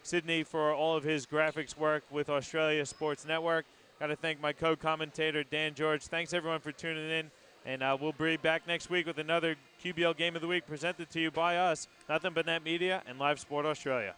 Sydney for all of his graphics work with Australia Sports Network. Got to thank my co-commentator, Dan George. Thanks, everyone, for tuning in. And we'll be back next week with another QBL Game of the Week presented to you by us, Nothing But Net Media and Live Sport Australia.